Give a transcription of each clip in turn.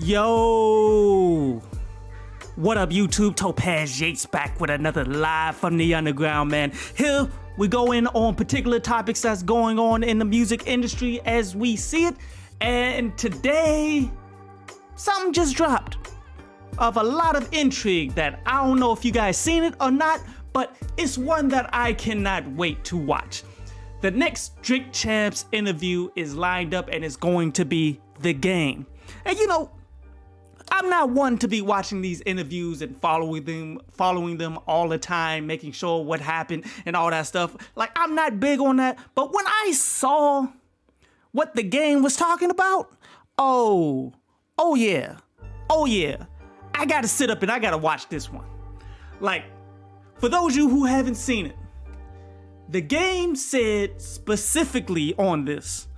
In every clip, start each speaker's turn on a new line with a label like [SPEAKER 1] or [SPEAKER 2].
[SPEAKER 1] Yo, what up YouTube? Topaz Yates back with another live from the underground, man. Here we go in on particular topics that's going on in the music industry as we see it. And today, something just dropped of a lot of intrigue that I don't know if you guys seen it or not, but it's one that I cannot wait to watch. The next Drink Champs interview is lined up and it's going to be The Game. And you know, I'm not one to be watching these interviews and following them all the time, making sure what happened and all that stuff. Like, I'm not big on that. But when I saw what The Game was talking about, oh yeah, I gotta sit up and I gotta watch this one. Like, for those of you who haven't seen it, The Game said specifically on this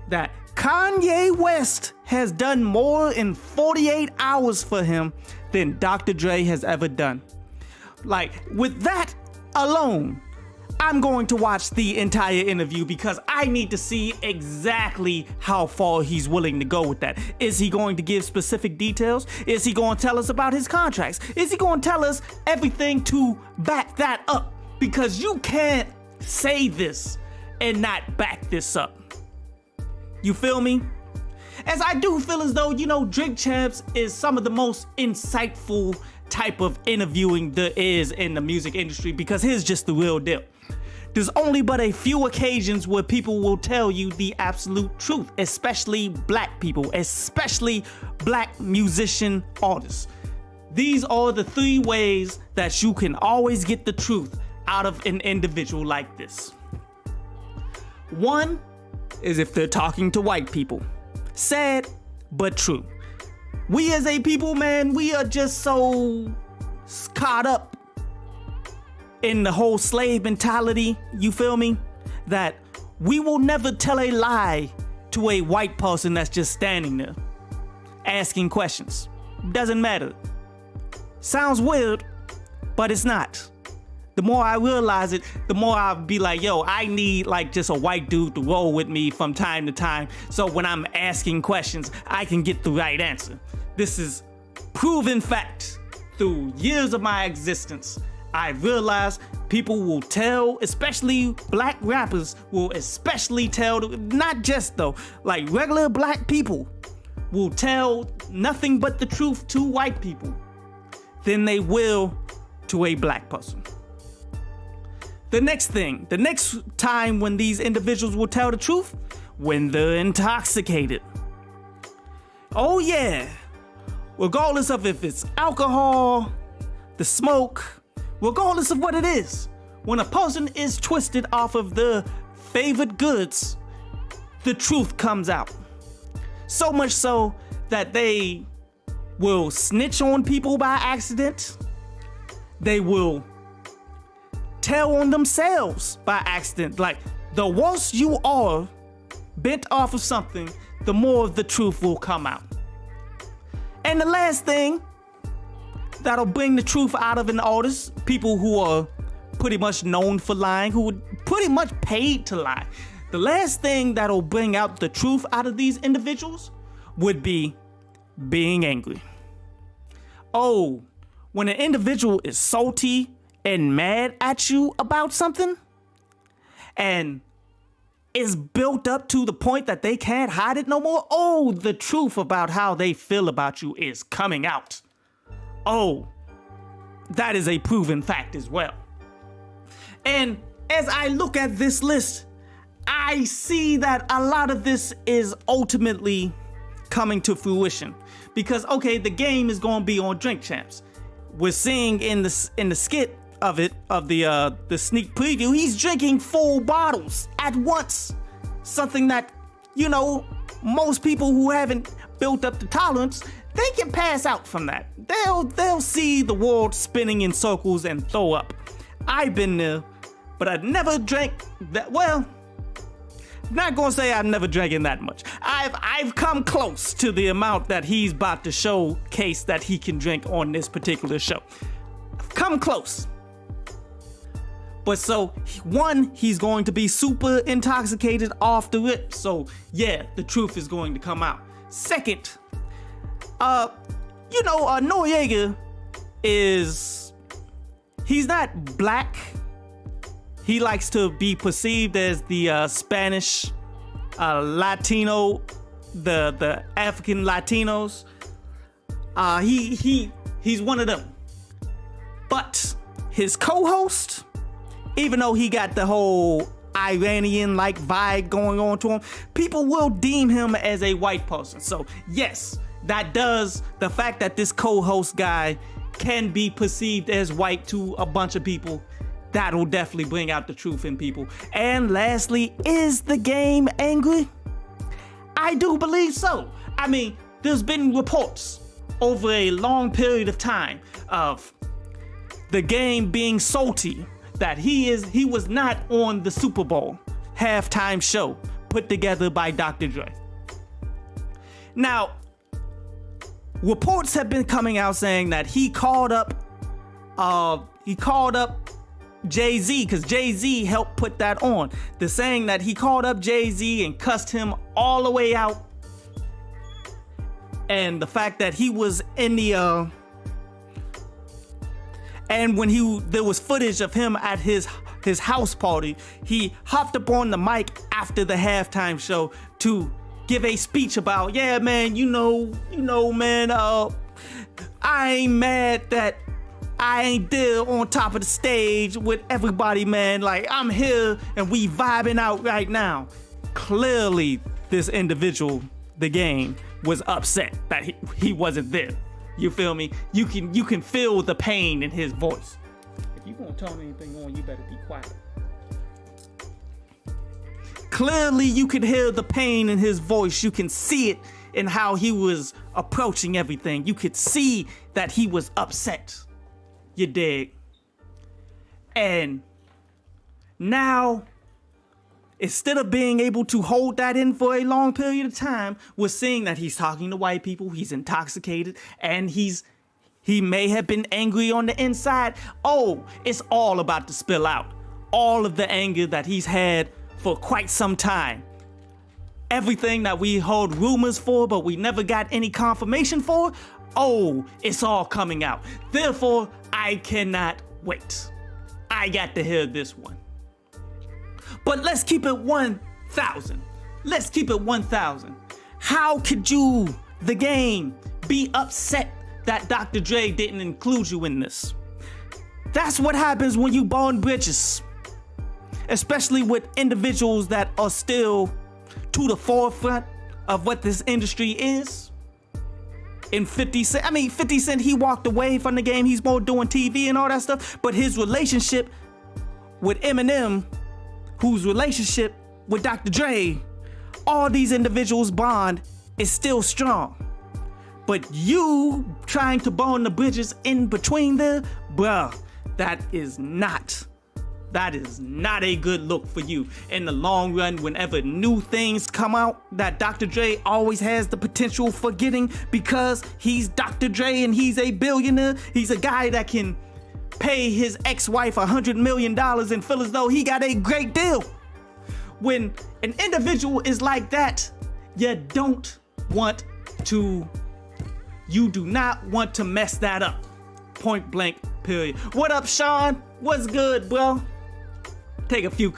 [SPEAKER 1] that Kanye West has done more in 48 hours for him than Dr. Dre has ever done. Like, with that alone, I'm going to watch the entire interview because I need to see exactly how far he's willing to go with that. Is he going to give specific details? Is he going to tell us about his contracts? Is he going to tell us everything to back that up? Because you can't say this and not back this up. You feel me? As I do feel as though, you know, Drink Champs is some of the most insightful type of interviewing there is in the music industry because here's just the real deal. There's only but a few occasions where people will tell you the absolute truth, especially black people, especially black musician artists. These are the three ways that you can always get the truth out of an individual like this. One is if they're talking to white people. Sad, but true. We as a people, man, we are just so caught up in the whole slave mentality, you feel me? That we will never tell a lie to a white person that's just standing there, asking questions. Doesn't matter. Sounds weird, but it's not. The more I realize it, the more I'll be like, yo, I need like just a white dude to roll with me from time to time. So when I'm asking questions, I can get the right answer. This is proven fact. Through years of my existence, I realized people will tell, especially black rappers will especially tell, not just though, like regular black people will tell nothing but the truth to white people than they will to a black person. The next time when these individuals will tell the truth, when they're intoxicated. Oh yeah, regardless of if it's alcohol, the smoke, regardless of what it is, when a person is twisted off of their favorite goods, the truth comes out. So much so that they will snitch on people by accident. They will tell on themselves by accident. Like, the worse you are bent off of something, the more the truth will come out. And the last thing that'll bring the truth out of an artist, people who are pretty much known for lying, who are pretty much paid to lie, the last thing that'll bring out the truth out of these individuals would be being angry. Oh, when an individual is salty and mad at you about something and is built up to the point that they can't hide it no more, oh, the truth about how they feel about you is coming out. Oh, that is a proven fact as well. And as I look at this list, I see that a lot of this is ultimately coming to fruition because, okay, The Game is going to be on Drink Champs. We're seeing in the skit of the sneak preview, he's drinking full bottles at once. Something that, you know, most people who haven't built up the tolerance, they can pass out from that. They'll see the world spinning in circles and throw up. I've been there, but I never drank that. Well, I'm not gonna say I've never drank in that much. I've come close to the amount that he's about to showcase that he can drink on this particular show. I've come close. But so, one, he's going to be super intoxicated off the rip. So yeah, the truth is going to come out. Second, Noriega he's not black. He likes to be perceived as the Spanish Latino, the African Latinos. He's one of them. But his co-host, even though he got the whole Iranian-like vibe going on to him, people will deem him as a white person. So yes, the fact that this co-host guy can be perceived as white to a bunch of people, that'll definitely bring out the truth in people. And lastly, is the game angry? I do believe so. I mean, there's been reports over a long period of time of the game being salty that he was not on the Super Bowl halftime show put together by Dr. Dre. Now, reports have been coming out saying that he called up Jay-Z, because Jay-Z helped put that on. They're saying that he called up Jay-Z and cussed him all the way out. And the fact that he was in the and when there was footage of him at his house party, he hopped up on the mic after the halftime show to give a speech about, yeah, man, man, I ain't mad that I ain't there on top of the stage with everybody, man. Like, I'm here and we vibing out right now. Clearly, this individual, the game, was upset that he wasn't there. You feel me? You can feel the pain in his voice. If you gonna turn anything on, you better be quiet. Clearly, you could hear the pain in his voice. You can see it in how he was approaching everything. You could see that he was upset. You dig? And now, instead of being able to hold that in for a long period of time, we're seeing that he's talking to white people, he's intoxicated, and he may have been angry on the inside. Oh, it's all about to spill out. All of the anger that he's had for quite some time. Everything that we heard rumors for, but we never got any confirmation for, oh, it's all coming out. Therefore, I cannot wait. I got to hear this one. But let's keep it 1,000. Let's keep it 1,000. How could you, the game, be upset that Dr. Dre didn't include you in this? That's what happens when you burn bridges. Especially with individuals that are still to the forefront of what this industry is. In 50 Cent, he walked away from the game. He's more doing TV and all that stuff. But his relationship with Eminem, whose relationship with Dr. Dre, all these individuals' bond is still strong. But you trying to burn the bridges in between there, bruh, that is not a good look for you. In the long run, whenever new things come out that Dr. Dre always has the potential for getting, because he's Dr. Dre and he's a billionaire, he's a guy that can pay his ex-wife $100 million and feel as though he got a great deal. When an individual is like that, you do not want to mess that up. Point blank, period. What up, Sean? What's good, bro? Take a few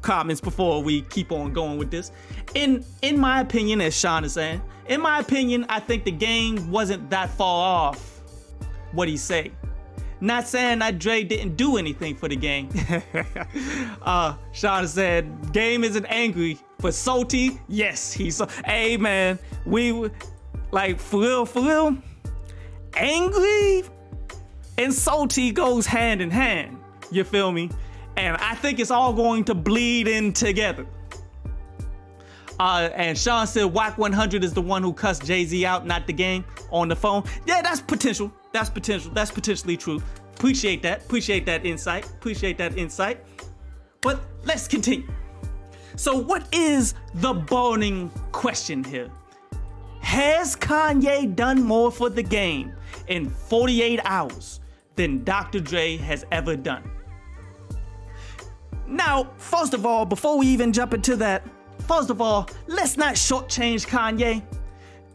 [SPEAKER 1] comments before we keep on going with this. In my opinion, as Sean is saying, in my opinion, I think the game wasn't that far off what he said. Not saying that Dre didn't do anything for the game. Sean said, game isn't angry, but salty, yes, he's so. Hey man, we like for real, angry and salty goes hand in hand. You feel me? And I think it's all going to bleed in together. And Sean said Wack 100 is the one who cussed Jay-Z out, not the game, on the phone. Yeah, that's potential. That's potentially true. Appreciate that insight. But let's continue. So what is the burning question here? Has Kanye done more for the game in 48 hours than Dr. Dre has ever done? Now, first of all, before we even jump into that, let's not shortchange Kanye.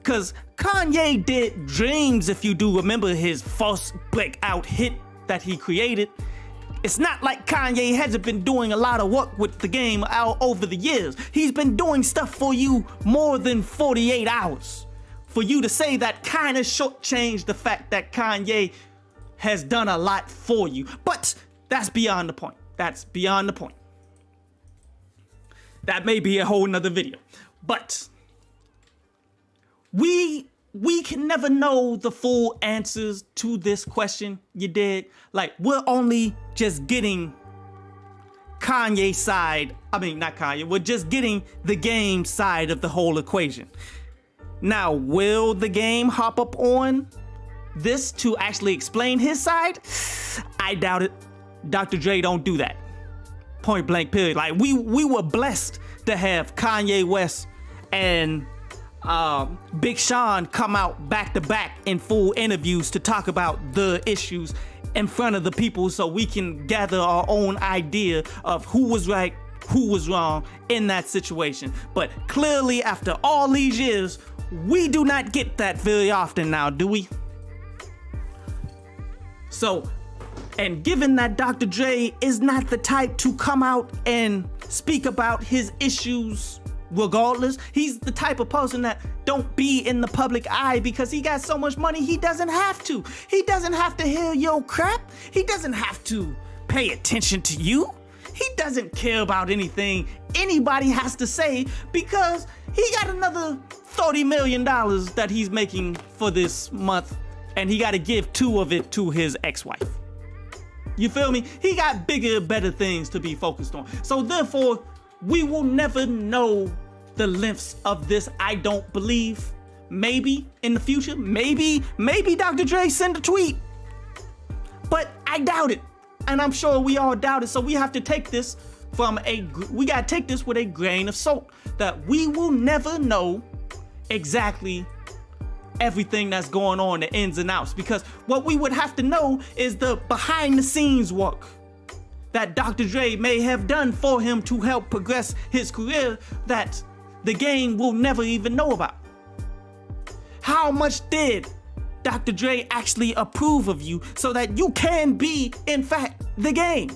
[SPEAKER 1] Because Kanye did Dreams, if you do remember his first breakout hit that he created. It's not like Kanye hasn't been doing a lot of work with the game out over the years. He's been doing stuff for you more than 48 hours. For you to say that kind of shortchanged the fact that Kanye has done a lot for you. But that's beyond the point. That's beyond the point. That may be a whole nother video. But we can never know the full answers to this question, you dig? Like, we're only just getting Kanye's side. I mean, not Kanye. We're just getting the game side of the whole equation. Now, will the game hop up on this to actually explain his side? I doubt it. Dr. Dre don't do that. Point blank period. Like, we were blessed to have Kanye West and Big Sean come out back to back in full interviews to talk about the issues in front of the people, so we can gather our own idea of who was right, who was wrong in that situation. But clearly, after all these years, we do not get that very often now, do we? So, and given that Dr. Dre is not the type to come out and speak about his issues regardless, he's the type of person that don't be in the public eye because he got so much money he doesn't have to. He doesn't have to hear your crap. He doesn't have to pay attention to you. He doesn't care about anything anybody has to say because he got another $30 million that he's making for this month, and he got to give 2 of it to his ex-wife. You feel me? He got bigger, better things to be focused on. So therefore, we will never know the lengths of this, I don't believe. Maybe in the future, maybe Dr. Dre send a tweet. But I doubt it. And I'm sure we all doubt it. So we have to take this we gotta take this with a grain of salt. That we will never know exactly everything that's going on, the ins and outs. Because what we would have to know is the behind the scenes work that Dr. Dre may have done for him to help progress his career that the game will never even know about. How much did Dr. Dre actually approve of you so that you can be, in fact, the game?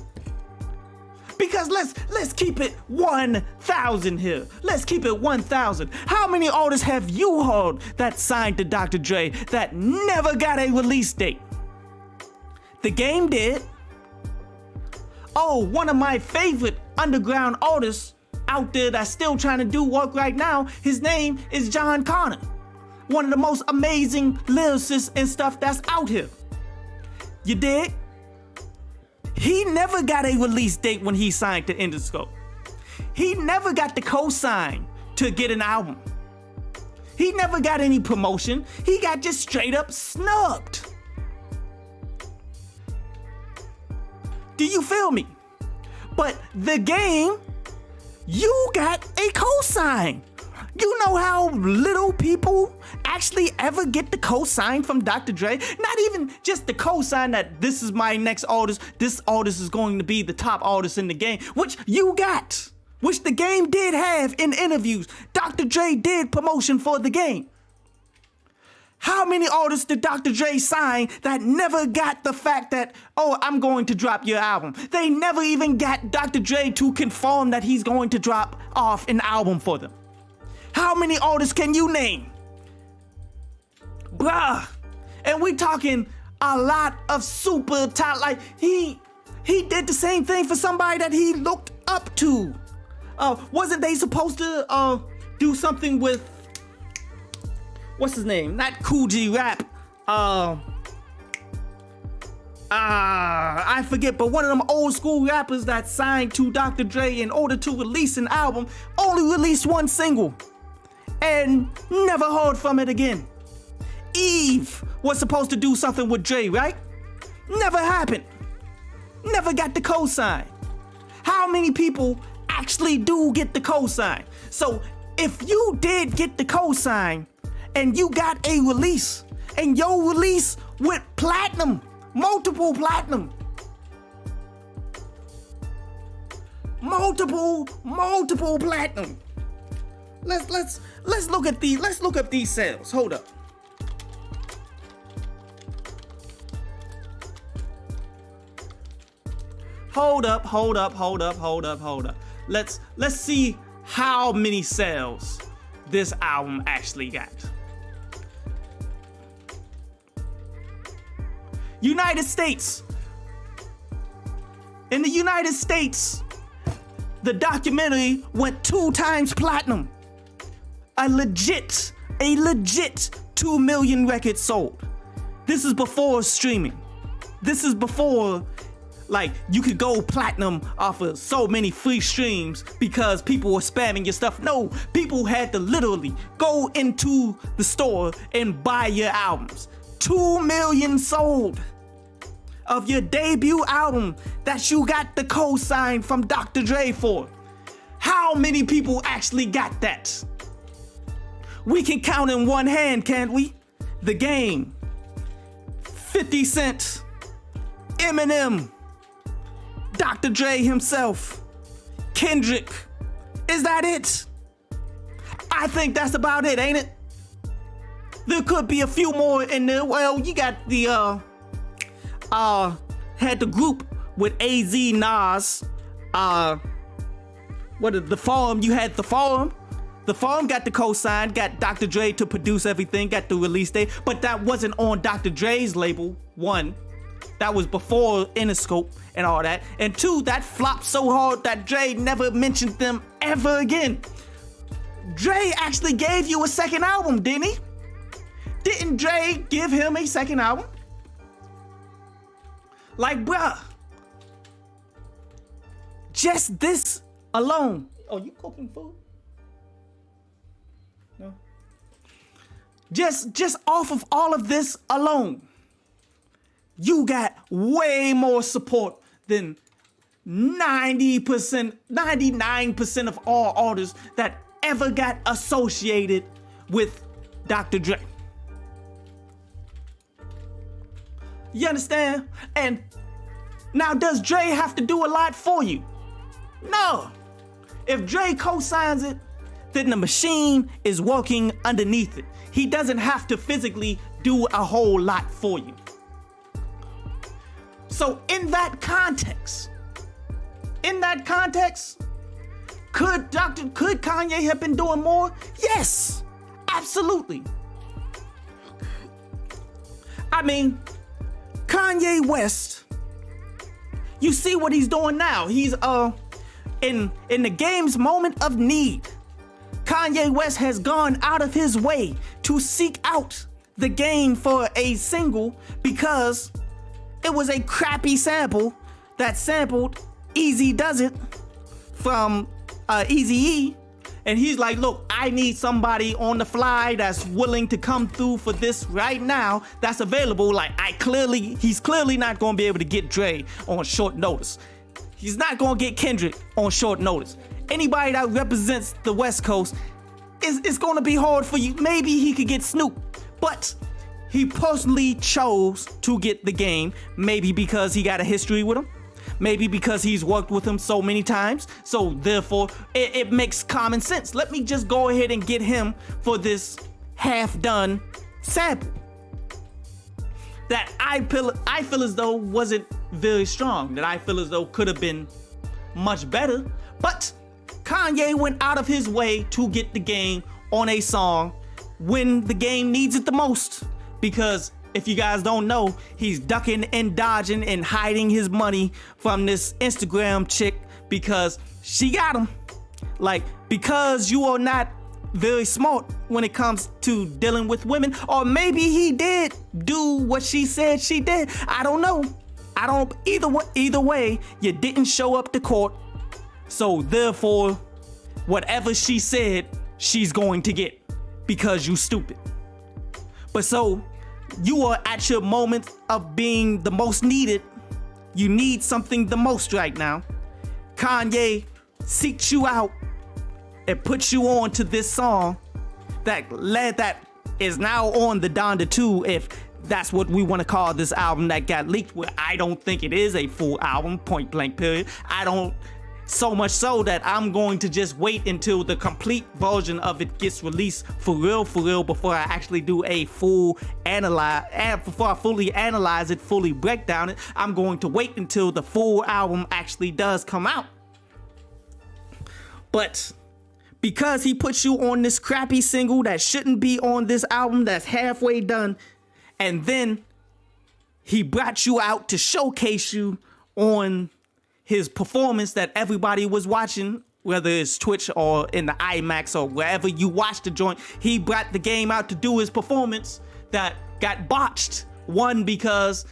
[SPEAKER 1] Because let's keep it 1,000 here. Let's keep it 1,000. How many artists have you heard that signed to Dr. Dre that never got a release date? The game did. Oh, one of my favorite underground artists out there that's still trying to do work right now, his name is John Connor. One of the most amazing lyricists and stuff that's out here. You dig? He never got a release date when he signed to Interscope. He never got the co-sign to get an album. He never got any promotion. He got just straight up snubbed. Do you feel me? But the game, you got a cosign. You know how little people actually ever get the cosign from Dr. Dre? Not even just the cosign that this is my next artist, this artist is going to be the top artist in the game, which you got, which the game did have in interviews. Dr. Dre did promotion for the game. How many artists did Dr. Dre sign that never got the fact that, oh, I'm going to drop your album? They never even got Dr. Dre to confirm that he's going to drop off an album for them. How many artists can you name? Bruh. And we talking a lot of super talent. Like, he did the same thing for somebody that he looked up to. Wasn't they supposed to do something with, what's his name? Not Cool G Rap. I forget, but one of them old school rappers that signed to Dr. Dre in order to release an album, only released one single and never heard from it again. Eve was supposed to do something with Dre, right? Never happened. Never got the cosign. How many people actually do get the cosign? So if you did get the cosign and you got a release and your release went platinum, multiple platinum, multiple platinum, Let's look at these sales. Hold up. Hold up. Let's see how many sales this album actually got. United States. In the United States, the documentary went 2 times platinum. A legit 2 million records sold. This is before streaming. This is before, like, you could go platinum off of so many free streams because people were spamming your stuff. No, people had to literally go into the store and buy your albums. 2 million sold of your debut album that you got the co-sign from Dr. Dre for. How many people actually got that? We can count in one hand, can't we? The Game, 50 Cent, Eminem, Dr. Dre himself, Kendrick. Is that it? I think that's about it, ain't it? There could be a few more in there. Well, you got the had the group with AZ, Nas, the Forum. You had the Forum. The Forum got the co-sign, got Dr. Dre to produce everything, got the release date, but that wasn't on Dr. Dre's label, 1. That was before Interscope and all that. And 2, that flopped so hard that Dre never mentioned them ever again. Dre actually gave you a second album, didn't he? Didn't Dre give him a second album? Like, bruh, just this alone. Oh, you cooking food? No. Just off of all of this alone, you got way more support than 90%, 99% of all artists that ever got associated with Dr. Dre. You understand? And now, does Dre have to do a lot for you? No. If Dre co-signs it, then the machine is working underneath it. He doesn't have to physically do a whole lot for you. So in that context, could Kanye have been doing more? Yes, absolutely. I mean, Kanye West, you see what he's doing now. He's in the game's moment of need. Kanye West has gone out of his way to seek out the Game for a single because it was a crappy sample that sampled Easy Does It from Eazy-E. And he's like, look, I need somebody on the fly that's willing to come through for this right now, that's available. Like, he's clearly not gonna be able to get Dre on short notice. He's not gonna get Kendrick on short notice. Anybody that represents the West Coast, it's gonna be hard for you. Maybe he could get Snoop, but he personally chose to get the Game, maybe because he got a history with him. Maybe because he's worked with him so many times, so therefore it makes common sense. Let me just go ahead and get him for this half-done sample that I feel as though wasn't very strong, that I feel as though could have been much better. But Kanye went out of his way to get the Game on a song when the Game needs it the most, because if you guys don't know, he's ducking and dodging and hiding his money from this Instagram chick because she got him. Like, because you are not very smart when it comes to dealing with women, or maybe he did do what she said she did. I don't know. Either way, you didn't show up to court. So therefore, whatever she said, she's going to get because you stupid. But so, you are at your moment of being the most needed. You need something the most right now. Kanye seeks you out and puts you on to this song that is now on the Donda 2, if that's what we want to call this album that got leaked, where I don't think it is a full album, point blank period. I don't So much so that I'm going to just wait until the complete version of it gets released for real, before I actually do a full analyze, before I fully analyze it, fully break down it. I'm going to wait until the full album actually does come out. But because he puts you on this crappy single that shouldn't be on this album that's halfway done, and then he brought you out to showcase you on his performance that everybody was watching, whether it's Twitch or in the IMAX or wherever you watch the joint, he brought the game out to do his performance that got botched. One, because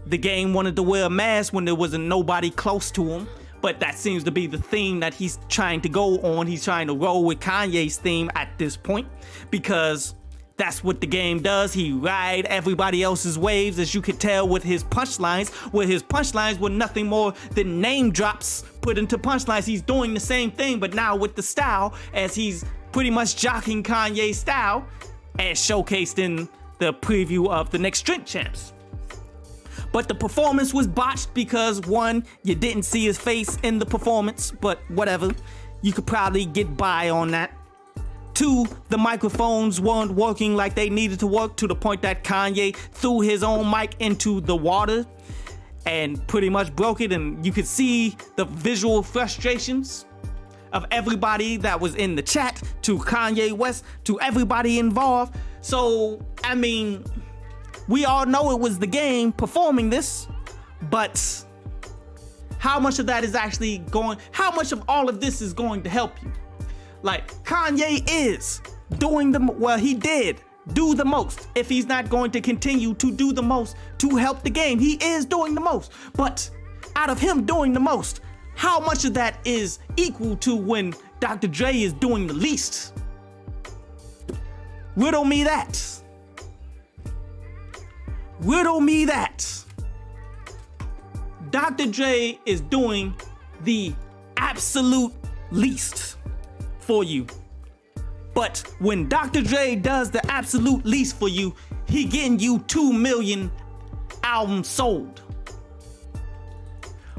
[SPEAKER 1] the game wanted to wear a mask when there wasn't nobody close to him, but that seems to be the theme that he's trying to go on. He's trying to roll with Kanye's theme at this point, because that's what the game does. He ride everybody else's waves, as you could tell with his punchlines, where his punchlines were nothing more than name drops put into punchlines. He's doing the same thing, but now with the style, as he's pretty much jockeying Kanye's style, as showcased in the preview of the next Drink Champs. But the performance was botched because, one, you didn't see his face in the performance, but whatever. You could probably get by on that. Two, the microphones weren't working like they needed to work, to the point that Kanye threw his own mic into the water and pretty much broke it, and you could see the visual frustrations of everybody that was in the chat, to Kanye West, to everybody involved. So, I mean, we all know it was the game performing this, but how much of that is actually going, how much of all of this is going to help you? Like, Kanye is doing he did do the most. If he's not going to continue to do the most to help the game, he is doing the most. But out of him doing the most, how much of that is equal to when Dr. Dre is doing the least? Riddle me that. Riddle me that. Dr. Dre is doing the absolute least for you. But when Dr. Dre does the absolute least for you, he getting you 2 million albums sold.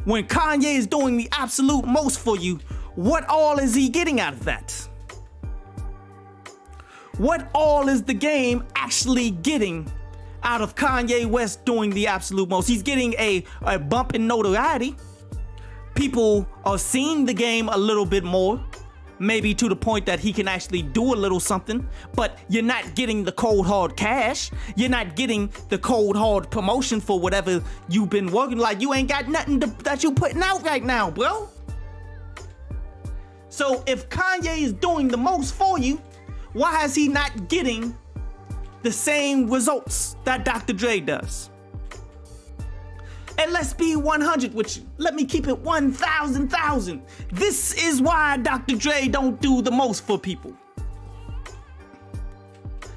[SPEAKER 1] When Kanye is doing the absolute most for you, what all is he getting out of that? What all is the game actually getting out of Kanye West doing the absolute most? He's getting a bump in notoriety. People are seeing the game a little bit more, maybe to the point that he can actually do a little something, but you're not getting the cold hard cash. You're not getting the cold hard promotion for whatever you've been working. Like, you ain't got nothing that you putting out right now, bro. So if Kanye is doing the most for you, why is he not getting the same results that Dr. Dre does? And let's be 100 with you. Let me keep it 1,000,000. This is why Dr. Dre don't do the most for people.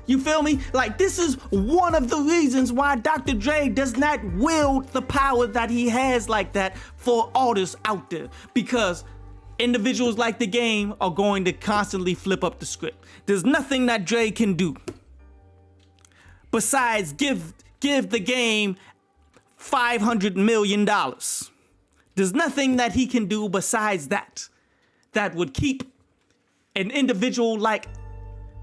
[SPEAKER 1] You feel me? Like, this is one of the reasons why Dr. Dre does not wield the power that he has like that for artists out there. Because individuals like the game are going to constantly flip up the script. There's nothing that Dre can do besides give the game $500 million. There's nothing that he can do besides that would keep an individual like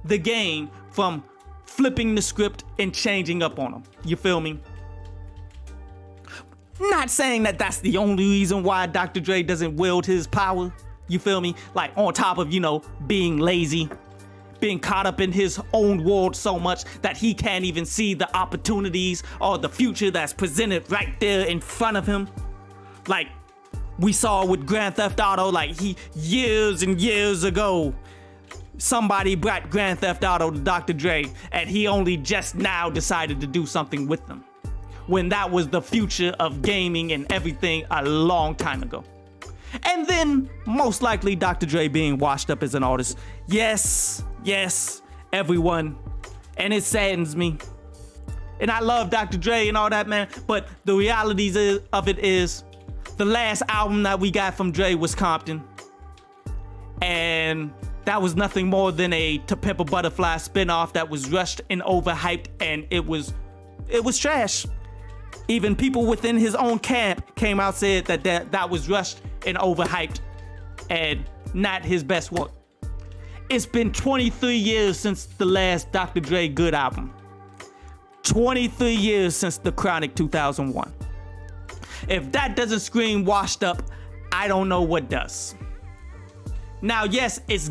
[SPEAKER 1] the game from flipping the script and changing up on him. You feel me? Not saying that that's the only reason why Dr. Dre doesn't wield his power. You feel me? Like, on top of, being lazy, being caught up in his own world so much that he can't even see the opportunities or the future that's presented right there in front of him. Like we saw with Grand Theft Auto, like years and years ago, somebody brought Grand Theft Auto to Dr. Dre, and he only just now decided to do something with them, when that was the future of gaming and everything a long time ago. And then, most likely, Dr. Dre being washed up as an artist. Yes, everyone. And it saddens me. And I love Dr. Dre and all that, man. But the realities of it is, the last album that we got from Dre was Compton. And that was nothing more than a To Pimp a Butterfly spinoff that was rushed and overhyped. And it was trash. Even people within his own camp came out and said that was rushed and overhyped. and not his best work. It's been 23 years since the last Dr. Dre good album. 23 years since The Chronic 2001. If that doesn't scream washed up, I don't know what does. Now, yes, it's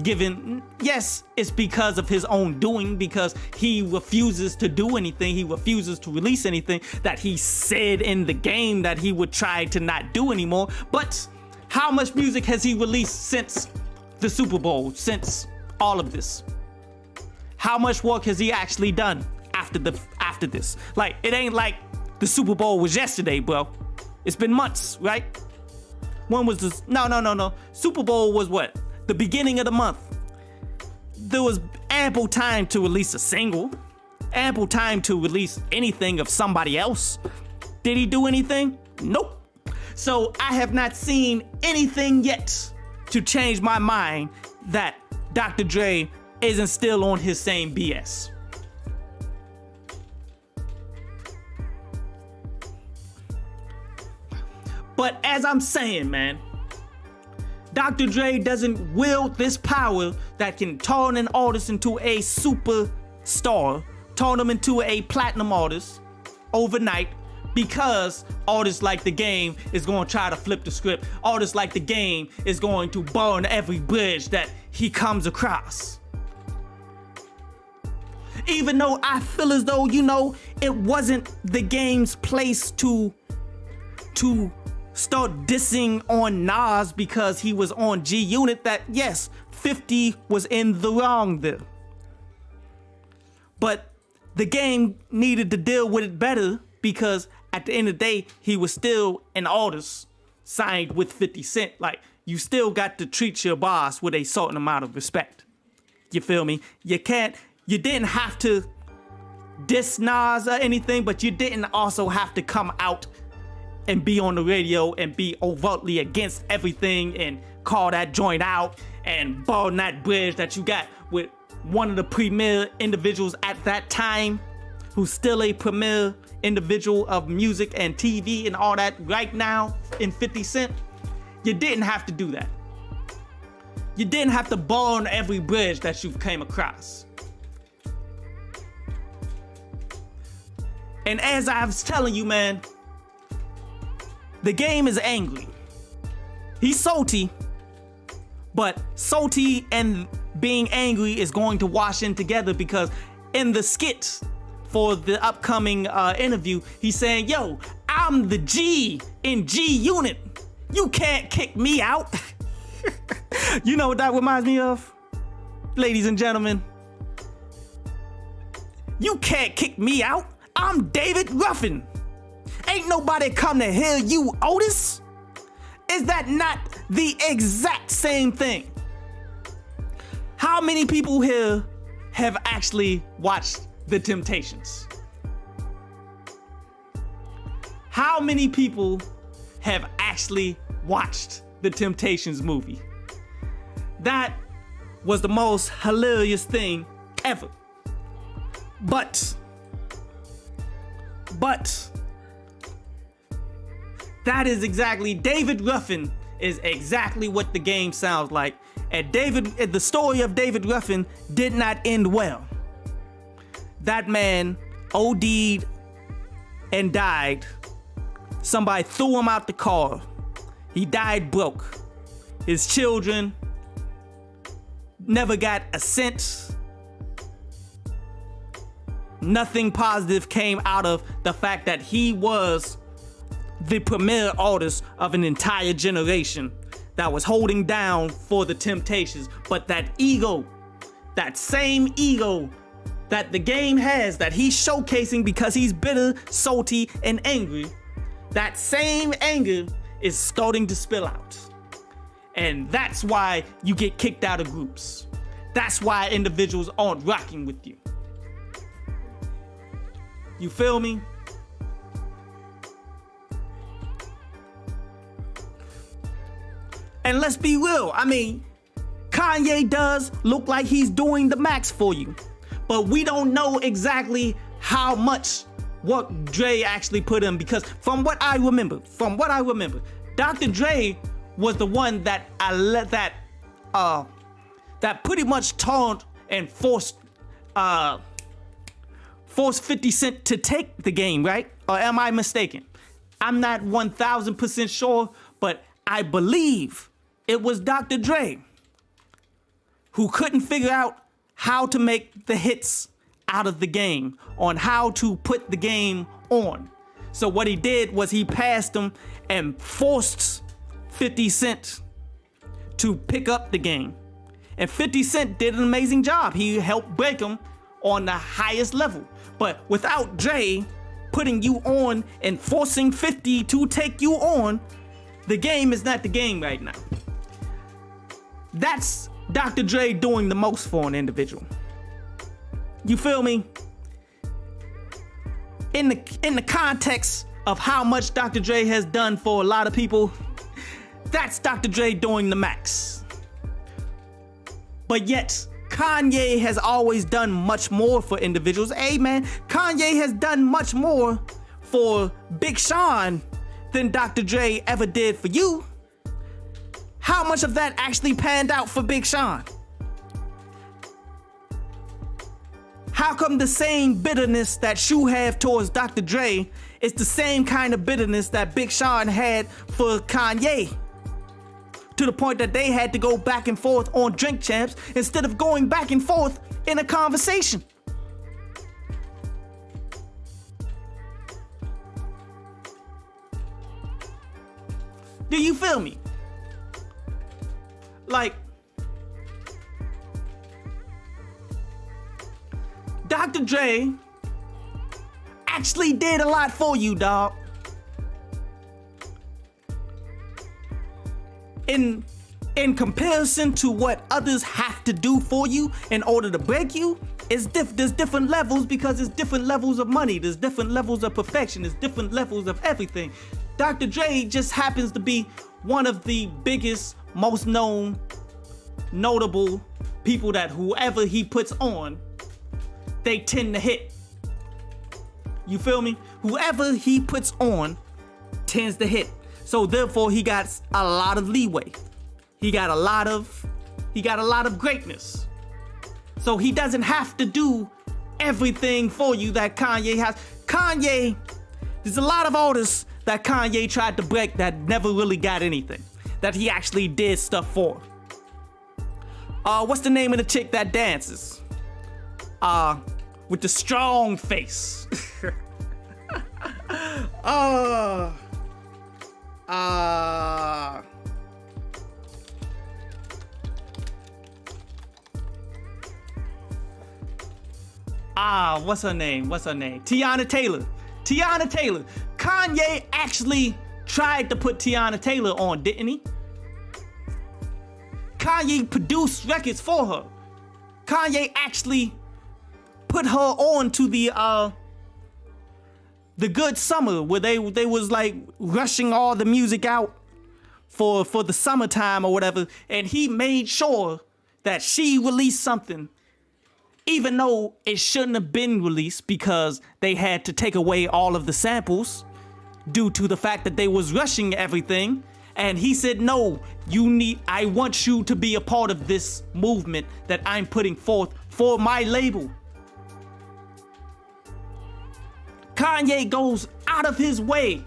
[SPEAKER 1] because of his own doing, because he refuses to do anything. He refuses to release anything that he said in the game that he would try to not do anymore. But how much music has he released since the Super Bowl, since all of this? How much work has he actually done after this? Like, it ain't like the Super Bowl was yesterday, bro. It's been months, right? When was this? No. Super Bowl was what? The beginning of the month. There was ample time to release a single, ample time to release anything of somebody else. Did he do anything? Nope. So I have not seen anything yet to change my mind that Dr. Dre isn't still on his same BS. But as I'm saying, man, Dr. Dre doesn't wield this power that can turn an artist into a superstar, turn them into a platinum artist overnight, because artists like The Game is going to try to flip the script. Artists like The Game is going to burn every bridge that he comes across. Even though I feel as though, it wasn't The Game's place to start dissing on Nas because he was on G Unit, that yes, 50 was in the wrong there. But The Game needed to deal with it better, because at the end of the day, he was still an artist signed with 50 Cent. Like, you still got to treat your boss with a certain amount of respect. You feel me? You didn't have to diss Nas or anything, but you didn't also have to come out and be on the radio and be overtly against everything and call that joint out and burn that bridge that you got with one of the premier individuals at that time, who's still a premier individual of music and TV and all that right now in 50 Cent. You didn't have to do that. You didn't have to burn every bridge that you came across. And as I was telling you, man, The Game is angry. He's salty, but salty and being angry is going to wash in together, because in the skit for the upcoming interview, he's saying, yo, I'm the G in G Unit. You can't kick me out. You know what that reminds me of? Ladies and gentlemen, you can't kick me out. I'm David Ruffin. Ain't nobody come to hear you, Otis. Is that not the exact same thing? How many people here have actually watched The Temptations? How many people have actually watched The Temptations movie? That was the most hilarious thing ever. But that is exactly, David Ruffin is exactly what The Game sounds like. And the story of David Ruffin did not end well. That man OD'd and died. Somebody threw him out the car. He died broke. His children never got a cent. Nothing positive came out of the fact that he was the premier artist of an entire generation that was holding down for The Temptations. But that ego, that same ego that The Game has, that he's showcasing because he's bitter, salty, and angry, that same anger is starting to spill out. And that's why you get kicked out of groups. That's why individuals aren't rocking with you. You feel me? And let's be real. I mean, Kanye does look like he's doing the max for you, but we don't know exactly how much work Dre actually put in, because from what I remember, Dr. Dre was the one that that pretty much told and forced 50 Cent to take the game, right? Or am I mistaken? I'm not 1,000% sure, but I believe it was Dr. Dre who couldn't figure out how to make the hits out of the game, on how to put the game on. So what he did was he passed him and forced 50 Cent to pick up the game. And 50 Cent did an amazing job. He helped break him on the highest level. But without Dre putting you on and forcing 50 to take you on, the game is not the game right now. That's Dr. Dre doing the most for an individual. You feel me? In the context of how much Dr. Dre has done for a lot of people, that's Dr. Dre doing the max. But yet, Kanye has always done much more for individuals. Hey man, Kanye has done much more for Big Sean than Dr. Dre ever did for you. How much of that actually panned out for Big Sean? How come the same bitterness that you have towards Dr. Dre is the same kind of bitterness that Big Sean had for Kanye? To the point that they had to go back and forth on Drink Champs instead of going back and forth in a conversation. Do you feel me? Like, Dr. Dre actually did a lot for you, dog. In comparison to what others have to do for you in order to break you, there's different levels, because there's different levels of money, there's different levels of perfection, there's different levels of everything. Dr. Dre just happens to be one of the biggest, most known, notable people that whoever he puts on, they tend to hit. You feel me? Whoever he puts on tends to hit. So therefore he got a lot of leeway. He got a lot of greatness. So he doesn't have to do everything for you that Kanye has. There's a lot of artists that Kanye tried to break that never really got anything, that he actually did stuff for. What's the name of the chick that dances? With the strong face. What's her name? Tiana Taylor. Kanye actually tried to put Tiana Taylor on, didn't he? Kanye produced records for her. Kanye actually put her on to the Good Summer, where they was like rushing all the music out for the summertime or whatever, and he made sure that she released something, even though it shouldn't have been released, because they had to take away all of the samples due to the fact that they was rushing everything. And he said, no, I want you to be a part of this movement that I'm putting forth for my label. Kanye goes out of his way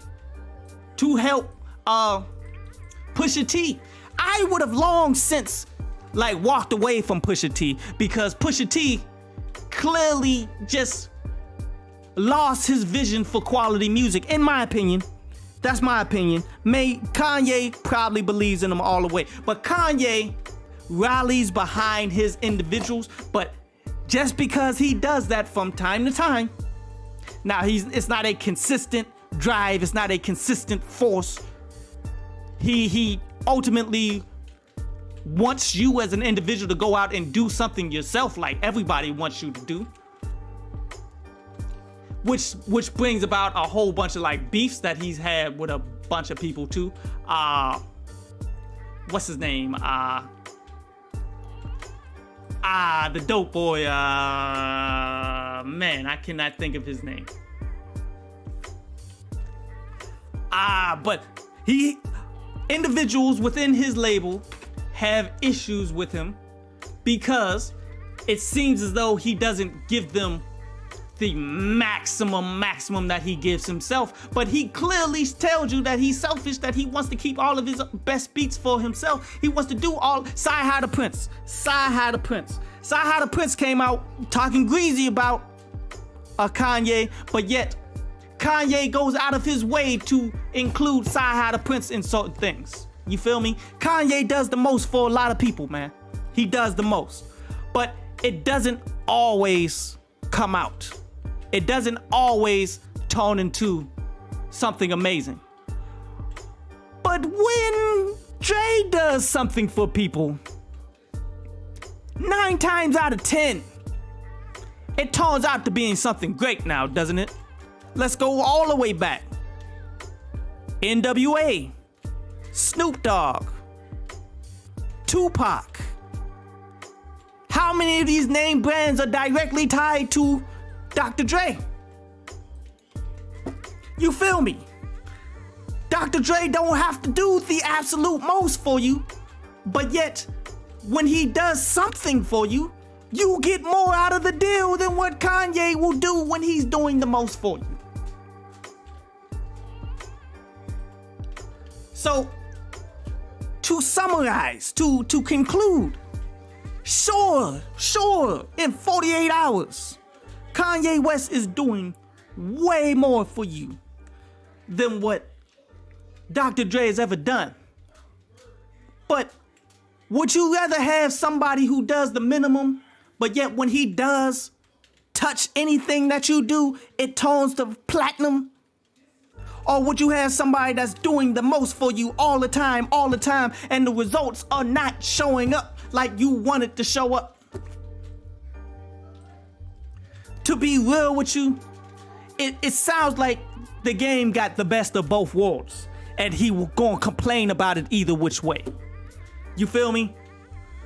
[SPEAKER 1] to help Pusha T. I would have long since walked away from Pusha T, because Pusha T clearly just lost his vision for quality music, in my opinion. That's my opinion. Kanye probably believes in them all the way, but Kanye rallies behind his individuals. But just because he does that from time to time, now it's not a consistent drive, it's not a consistent force. He ultimately wants you as an individual to go out and do something yourself, like everybody wants you to do. Which brings about a whole bunch of beefs that he's had with a bunch of people too. What's his name? The dope boy. Man, I cannot think of his name. But individuals within his label have issues with him because it seems as though he doesn't give them the maximum that he gives himself, but he clearly tells you that he's selfish, that he wants to keep all of his best beats for himself. He wants to do all. Sci-Hi the Prince. Sci-Hi the Prince. Sci-Hi the Prince came out talking greasy about Kanye, but yet Kanye goes out of his way to include Sci-Hi the Prince in certain things. You feel me? Kanye does the most for a lot of people, man. He does the most. But it doesn't always come out. It doesn't always turn into something amazing. But when Dre does something for people, 9 times out of 10, it turns out to being something great now, doesn't it? Let's go all the way back. NWA, Snoop Dogg, Tupac. How many of these name brands are directly tied to Dr. Dre? You feel me? Dr. Dre don't have to do the absolute most for you, but yet when he does something for you, you get more out of the deal than what Kanye will do when he's doing the most for you. So, to summarize, to conclude, sure, in 48 hours, Kanye West is doing way more for you than what Dr. Dre has ever done. But would you rather have somebody who does the minimum, but yet when he does touch anything that you do, it turns to platinum? Or would you have somebody that's doing the most for you all the time, and the results are not showing up like you want it to show up? To be real with you, it sounds like the game got the best of both worlds, and he will go and complain about it either which way. You feel me?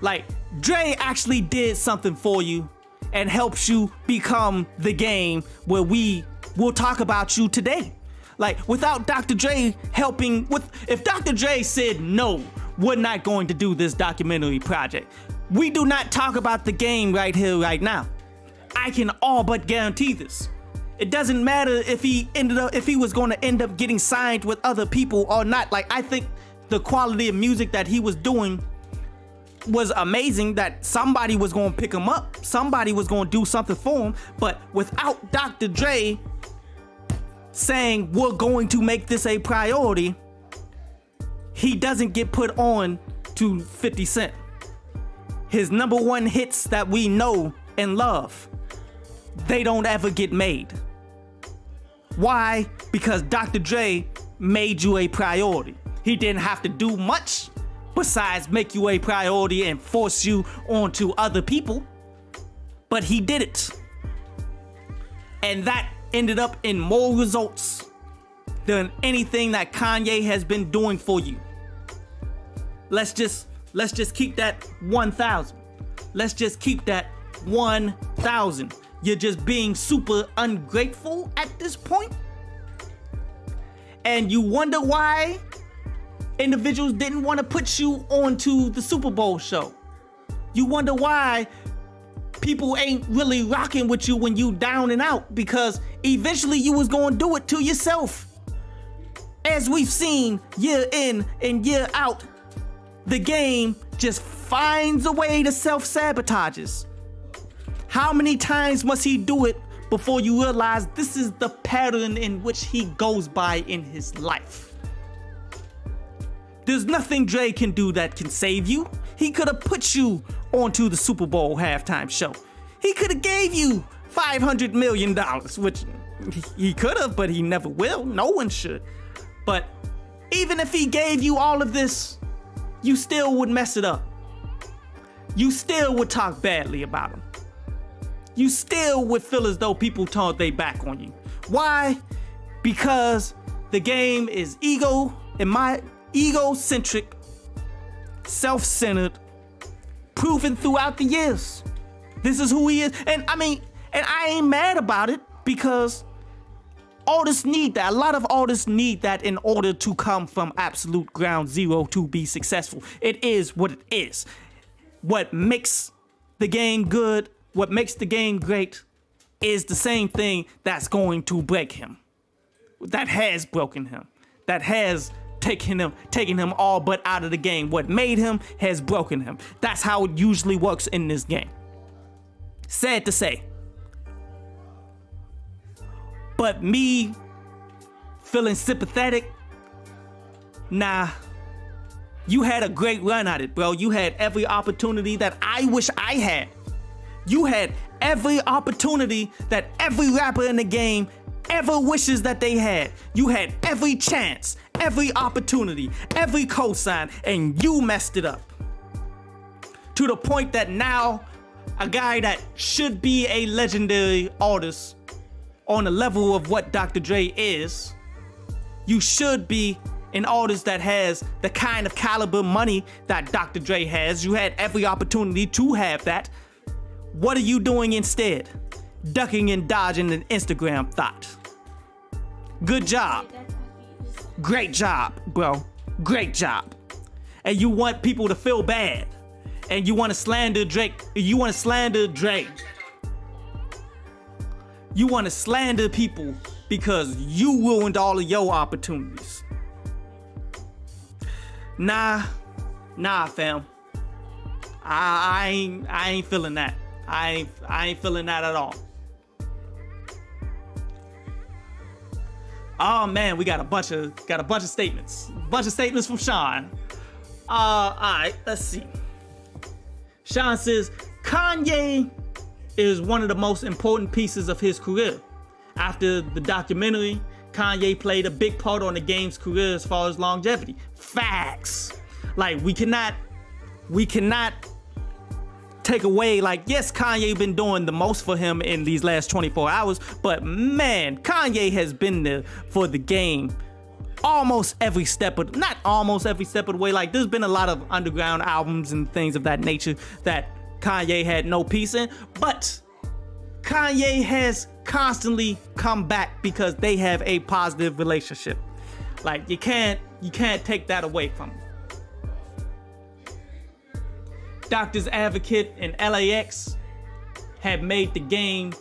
[SPEAKER 1] Like, Dre actually did something for you and helps you become the game where we will talk about you today. Like, without Dr. Dre helping if Dr. Dre said, no, we're not going to do this documentary project, we do not talk about the game right here, right now. I can all but guarantee this. It doesn't matter if he was going to end up getting signed with other people or not. Like, I think the quality of music that he was doing was amazing, that somebody was going to pick him up. Somebody was going to do something for him. But without Dr. Dre saying we're going to make this a priority, he doesn't get put on to 50 Cent. His number one hits that we know and love, they don't ever get made. Why? Because Dr. Dre made you a priority. He didn't have to do much besides make you a priority and force you onto other people, but he did it. And that ended up in more results than anything that Kanye has been doing for you. Let's just keep that 1,000. Let's just keep that 1,000. You're just being super ungrateful at this point? And you wonder why individuals didn't want to put you onto the Super Bowl show. You wonder why people ain't really rocking with you when you down and out, because eventually you was going to do it to yourself. As we've seen year in and year out, the game just finds a way to self-sabotages. How many times must he do it before you realize this is the pattern in which he goes by in his life? There's nothing Dre can do that can save you. He could have put you onto the Super Bowl halftime show. He could have gave you $500 million, which he could have, but he never will. No one should. But even if he gave you all of this, you still would mess it up. You still would talk badly about him. You still would feel as though people turned their back on you. Why? Because the game is egocentric, self-centered, proven throughout the years. This is who he is. And I ain't mad about it, because Artists need that. A lot of artists need that in order to come from absolute ground zero to be successful. It is what it is. What makes the game good, what makes the game great, is the same thing that's going to break him. That has broken him. That has taken him all but out of the game. What made him has broken him. That's how it usually works in this game. Sad to say. But me feeling sympathetic, nah. You had a great run at it, bro. You had every opportunity that I wish I had. You had every opportunity that every rapper in the game ever wishes that they had. You had every chance, every opportunity, every cosign, and you messed it up. To the point that now, a guy that should be a legendary artist on the level of what Dr. Dre is, you should be an artist that has the kind of caliber money that Dr. Dre has. You had every opportunity to have that. What are you doing instead? Ducking and dodging an Instagram thought. Good job. Great job, bro. Great job. And you want people to feel bad. And you want to slander Drake. You want to slander Dre. You want to slander people because you ruined all of your opportunities. Nah, fam. I ain't feeling that. I ain't feeling that at all. Oh man, we got a bunch of statements. Bunch of statements from Sean. Alright, let's see. Sean says, Kanye is one of the most important pieces of his career. After the documentary, Kanye played a big part on the game's career as far as longevity. Facts. Like, we cannot take away, like, yes, Kanye been doing the most for him in these last 24 hours, but man, Kanye has been there for the game almost every step of, not almost every step of the way. Like, there's been a lot of underground albums and things of that nature that Kanye had no piece in, but Kanye has constantly come back because they have a positive relationship. Like, you can't take that away from him. Doctor's Advocate and LAX have made the game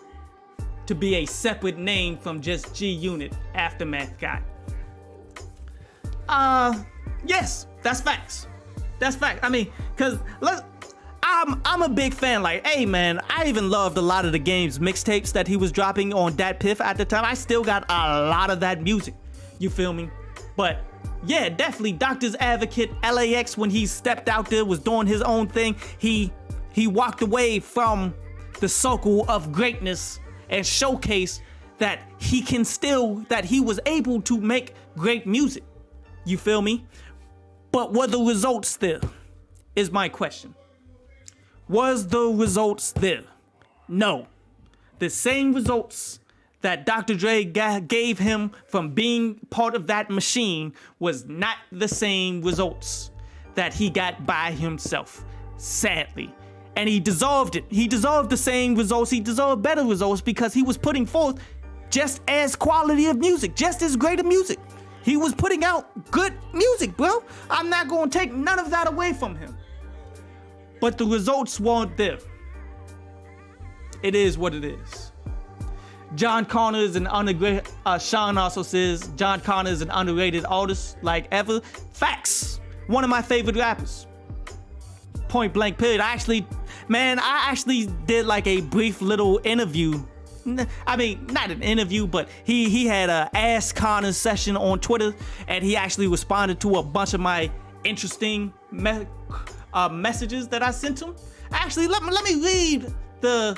[SPEAKER 1] to be a separate name from just G-Unit, Aftermath guy. Yes, that's facts. That's facts. I mean, cause I'm a big fan. Like, hey man, I even loved a lot of the game's mixtapes that he was dropping on Dat Piff at the time. I still got a lot of that music. You feel me? But yeah, definitely Doctor's Advocate, LAX, when he stepped out there, was doing his own thing. He walked away from the circle of greatness and showcased that he was able to make great music. You feel me? But were the results there? Is my question. Was the results there? No. The same results that Dr. Dre gave him from being part of that machine was not the same results that he got by himself, sadly. And he deserved it. He deserved the same results. He deserved better results because he was putting forth just as quality of music, just as great of music. He was putting out good music, bro. I'm not going to take none of that away from him. But the results weren't there. It is what it is. John Connor is an underrated, Sean also says, John Connor is an underrated artist like ever. Facts. One of my favorite rappers. Point blank period. I actually did like a brief little interview. I mean, not an interview, but he had a Ask Connor session on Twitter, and he actually responded to a bunch of my interesting messages that I sent him. Actually, let me read the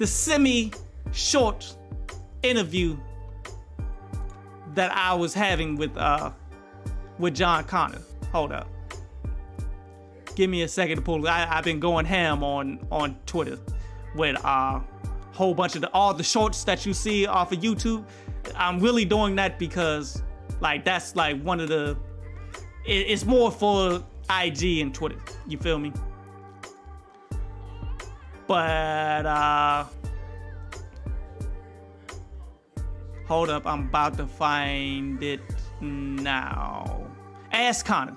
[SPEAKER 1] semi-short interview that I was having with John Connor. Hold up. Give me a second to pull. I've been going ham on Twitter with a whole bunch of all the shorts that you see off of YouTube. I'm really doing that because like that's like one of the. It's more for IG and Twitter. You feel me? But hold Hold up, I'm about to find it now. Ask Connor.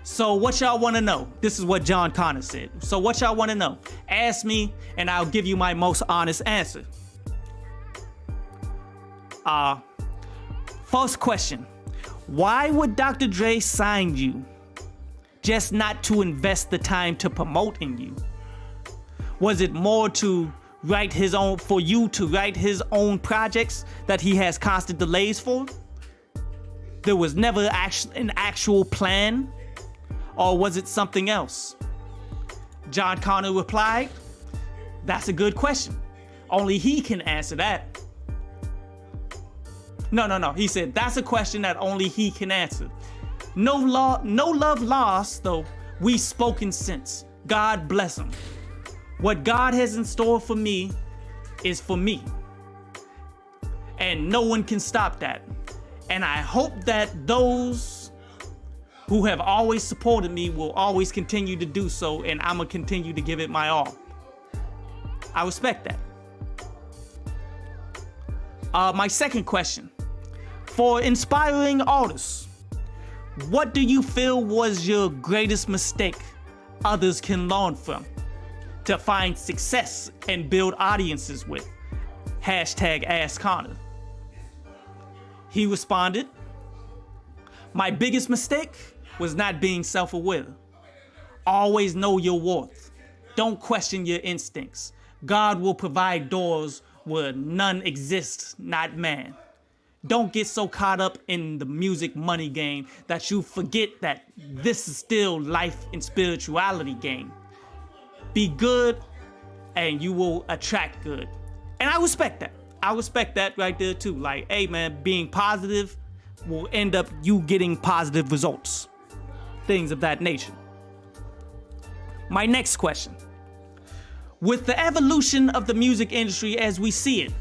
[SPEAKER 1] So what y'all want to know? This is what John Connor said. So what y'all want to know? Ask me and I'll give you my most honest answer. First question. Why would Dr. Dre sign you? Just not to invest the time to promote in you? Was it more to write his own, for you to write his own projects that he has constant delays for? There was never an actual plan? Or was it something else? John Connor replied, that's a good question. Only he can answer that. No. He said, that's a question that only he can answer. No love lost, though. We've spoken since. God bless him. What God has in store for me is for me. And no one can stop that. And I hope that those who have always supported me will always continue to do so, and I'm gonna continue to give it my all. I respect that. My second question. For inspiring artists, what do you feel was your greatest mistake others can learn from to find success and build audiences with? Hashtag Ask Connor. He responded, my biggest mistake was not being self-aware. Always know your worth. Don't question your instincts. God will provide doors where none exist, not man. Don't get so caught up in the music money game that you forget that this is still life and spirituality game. Be good and you will attract good. And I respect that. I respect that right there too. Like, hey man, being positive will end up you getting positive results. Things of that nature. My next question. With the evolution of the music industry as we see it,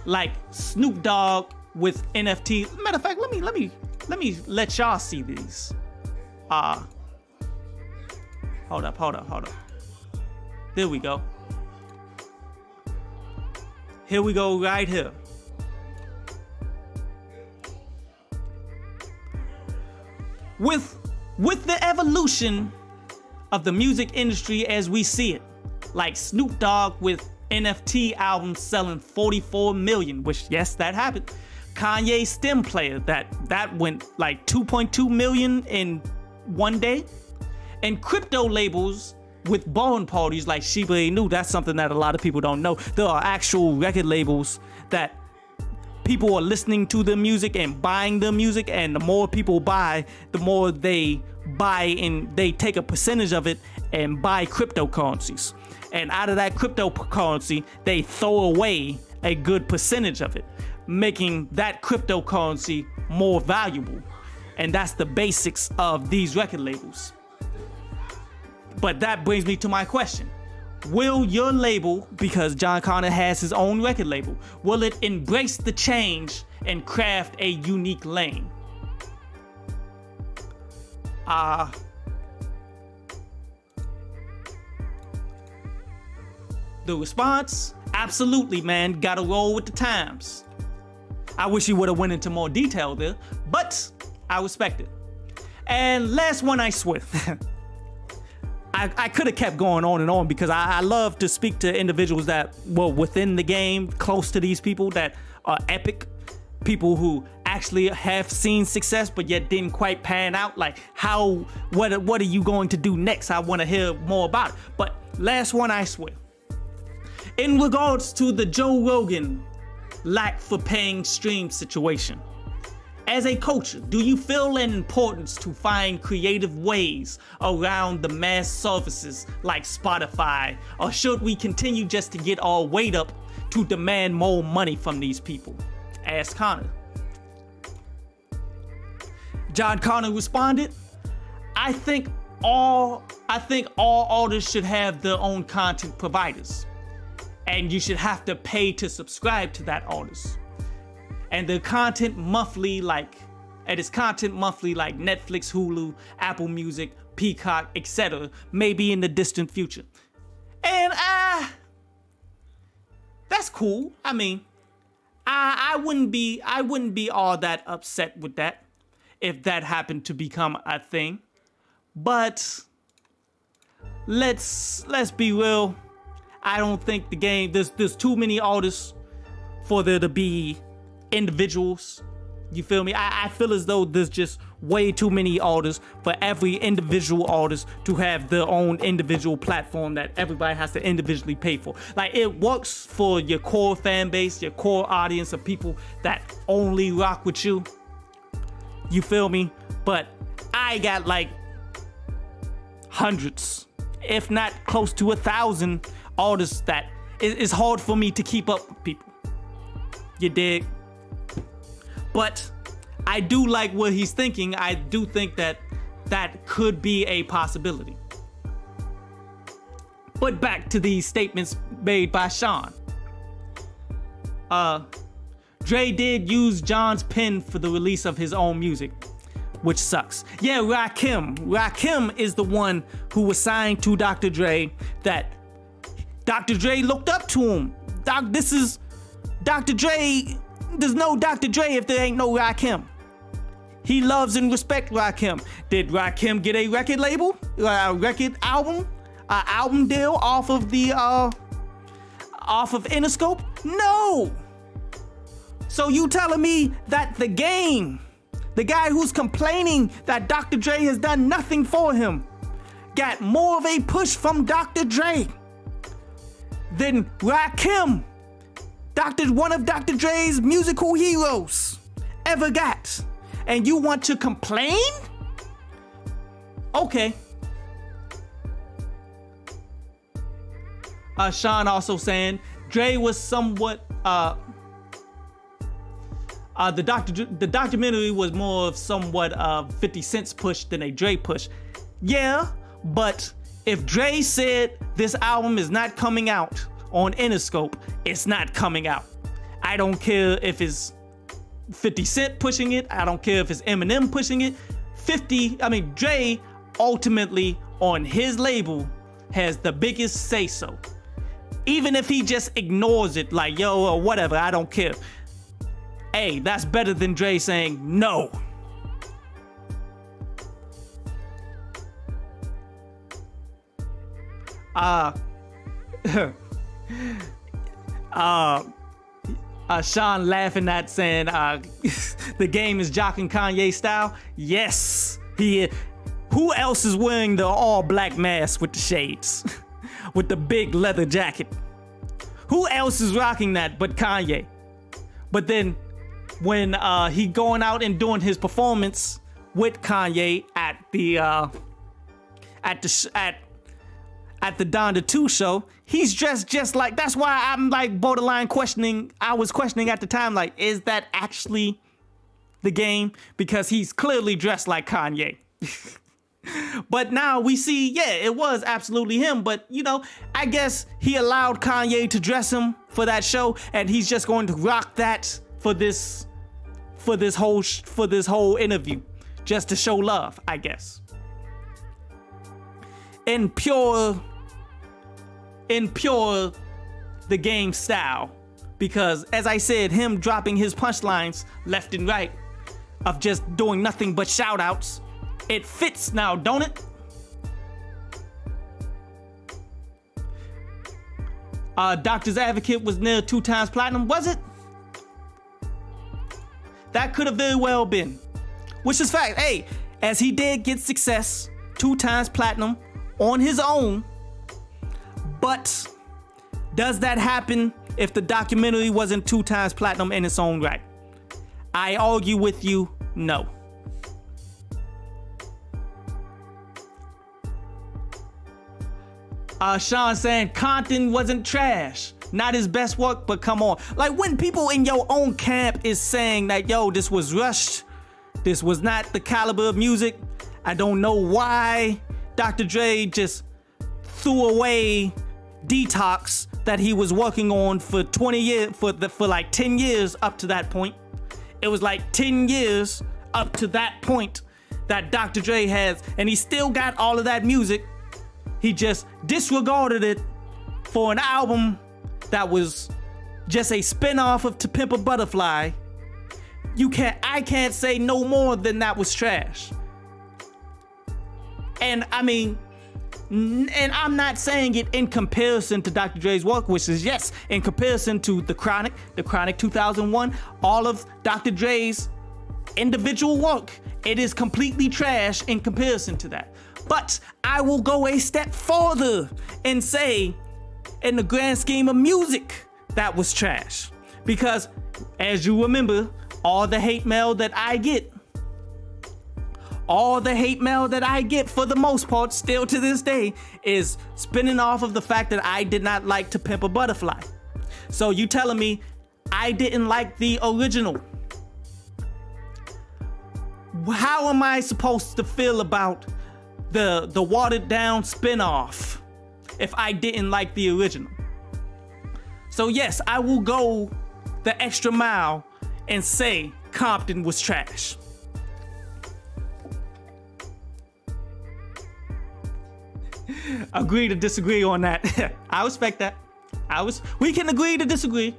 [SPEAKER 1] like Snoop Dogg with NFT. Matter of fact, let me let y'all see these. Hold up. There we go. Here we go right here. With the evolution of the music industry as we see it, like Snoop Dogg with NFT albums selling 44 million, which yes, that happened. Kanye stem player that went like 2.2 million in one day. And crypto labels with born parties like Shiba Inu, that's something that a lot of people don't know. There are actual record labels that people are listening to the music and buying the music, and the more people buy, the more they buy and they take a percentage of it and buy cryptocurrencies. And out of that cryptocurrency, they throw away a good percentage of it, making that cryptocurrency more valuable. And that's the basics of these record labels. But that brings me to my question. Will your label, because John Connor has his own record label, will it embrace the change and craft a unique lane? The response? Absolutely, man. Gotta roll with the times. I wish you would have went into more detail there, but I respect it. And last one, I swear. I could have kept going on and on because I love to speak to individuals that were within the game, close to these people that are epic. People who actually have seen success but yet didn't quite pan out. Like, what are you going to do next? I want to hear more about it. But last one, I swear. In regards to the Joe Rogan lack for paying stream situation, as a culture, do you feel an importance to find creative ways around the mass services like Spotify, or should we continue just to get our weight up to demand more money from these people? Ask Connor. John Connor responded, I think all artists should have their own content providers, and you should have to pay to subscribe to that artist. And the content monthly like Netflix, Hulu, Apple Music, Peacock, etc. maybe in the distant future. And that's cool. I mean, I wouldn't be all that upset with that if that happened to become a thing. But let's be real. I don't think the game, there's too many artists for there to be individuals. You feel me? I feel as though there's just way too many artists for every individual artist to have their own individual platform that everybody has to individually pay for. Like, it works for your core fan base, your core audience of people that only rock with you. You feel me? But I got like hundreds, if not close to 1,000 artists that it's hard for me to keep up with people. You dig? But I do like what he's thinking. I do think that that could be a possibility. But back to these statements made by Sean. Dre did use John's pen for the release of his own music, which sucks. Yeah, Rakim is the one who was signed to Dr. Dre, that Dr. Dre looked up to him. This is Dr. Dre. There's no Dr. Dre if there ain't no Rakim. He loves and respects Rakim. Did Rakim get a record label, a record album, an album deal off of Interscope? No. So you telling me that the game, the guy who's complaining that Dr. Dre has done nothing for him, got more of a push from Dr. Dre than Rakim, one of Dr. Dre's musical heroes, ever got? And you want to complain? Okay. Sean also saying Dre was somewhat the documentary was more of somewhat 50 Cent's push than a Dre push. Yeah, but if Dre said this album is not coming out on Interscope, it's not coming out. I don't care if it's 50 Cent pushing it. I don't care if it's Eminem pushing it. Dre ultimately on his label has the biggest say so. Even if he just ignores it like, yo, or whatever, I don't care. Hey, that's better than Dre saying no. Sean laughing at saying the game is jocking Kanye style. Yes, he is. Who else is wearing the all black mask with the shades, with the big leather jacket? Who else is rocking that but Kanye? But then when he going out and doing his performance with Kanye at the Donda 2 show, he's dressed just like, that's why I'm like borderline questioning. I was questioning at the time, like, is that actually the game? Because he's clearly dressed like Kanye. But now we see, yeah, it was absolutely him. But, you know, I guess he allowed Kanye to dress him for that show, and he's just going to rock that for this whole interview, just to show love, I guess. In pure the game style, because as I said, him dropping his punchlines left and right of just doing nothing but shout outs, it fits now, don't it? Doctor's Advocate was near 2 times platinum, was it? That could have very well been, which is fact. Hey, as he did get success, 2 times platinum on his own. But does that happen if the documentary wasn't 2 times platinum in its own right? I argue with you, no. Sean saying Compton wasn't trash. Not his best work, but come on. Like, when people in your own camp is saying that, yo, this was rushed, this was not the caliber of music, I don't know why Dr. Dre just threw away Detox that he was working on for 20 years, for like 10 years up to that point. It was like 10 years up to that point that Dr. Dre has, and he still got all of that music. He just disregarded it for an album that was just a spinoff of To Pimp a Butterfly, I can't say no more than that was trash. And I mean, and I'm not saying it in comparison to Dr. Dre's work, which is, yes, in comparison to The Chronic 2001, all of Dr. Dre's individual work, it is completely trash in comparison to that. But I will go a step further and say, in the grand scheme of music, that was trash. Because, as you remember, all the hate mail that I get for the most part, still to this day, is spinning off of the fact that I did not like To Pimp a Butterfly. So you telling me I didn't like the original? How am I supposed to feel about the watered down spinoff if I didn't like the original? So yes, I will go the extra mile and say Compton was trash. Agree to disagree on that. I respect that. We can agree to disagree.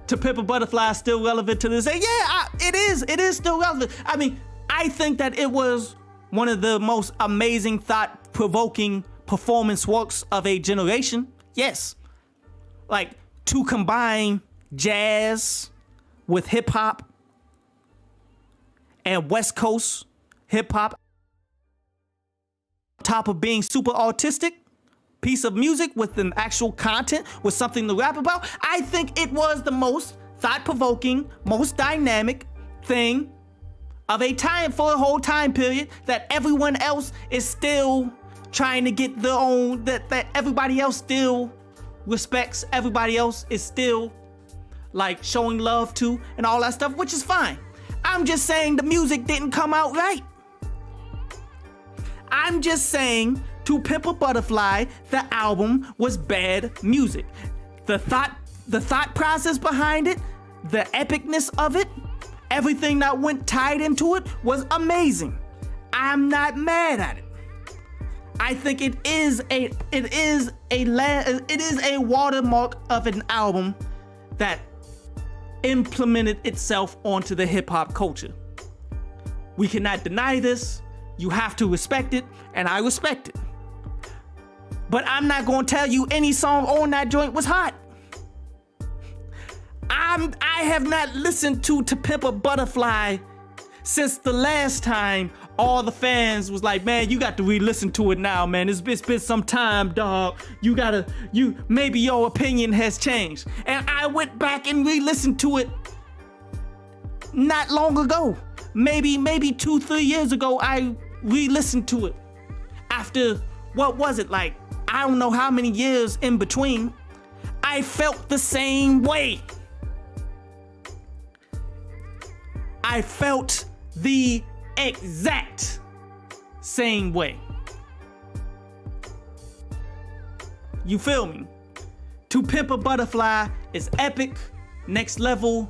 [SPEAKER 1] To Pimp a Butterfly is still relevant to this day. Yeah, it is still relevant. I mean, I think that it was one of the most amazing, thought-provoking performance works of a generation. Yes. Like, to combine jazz with hip-hop and West Coast hip-hop on top of being super artistic piece of music with an actual content, with something to rap about. I think it was the most thought-provoking, most dynamic thing of a time for a whole time period that everyone else is still trying to get their own, that everybody else still respects, everybody else is still like showing love to and all that stuff, which is fine. I'm just saying the music didn't come out right. I'm just saying To Pimp a Butterfly, the album, was bad music. The thought process behind it, the epicness of it, everything that went tied into it was amazing. I'm not mad at it. I think it is a watermark of an album that implemented itself onto the hip hop culture. We cannot deny this. You have to respect it, and I respect it. But I'm not gonna tell you any song on that joint was hot. I have not listened to Pimp a Butterfly since the last time all the fans was like, man, you got to re-listen to it now, man. It's been some time, dog. Maybe your opinion has changed. And I went back and re-listened to it not long ago. Maybe 2-3 years ago, I re-listened to it. After, what was it, like, I don't know how many years in between. I felt the same way. I felt the exact same way. You feel me? To Pimp a Butterfly is epic, next level,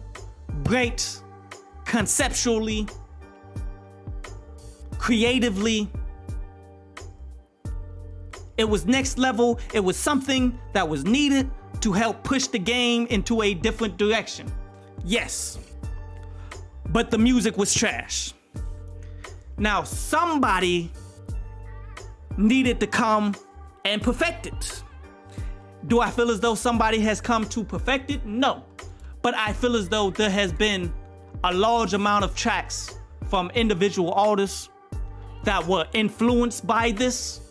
[SPEAKER 1] great, conceptually, creatively. It was next level. It was something that was needed to help push the game into a different direction. Yes. But the music was trash. Now, somebody needed to come and perfect it. Do I feel as though somebody has come to perfect it? No. But I feel as though there has been a large amount of tracks from individual artists that were influenced by this,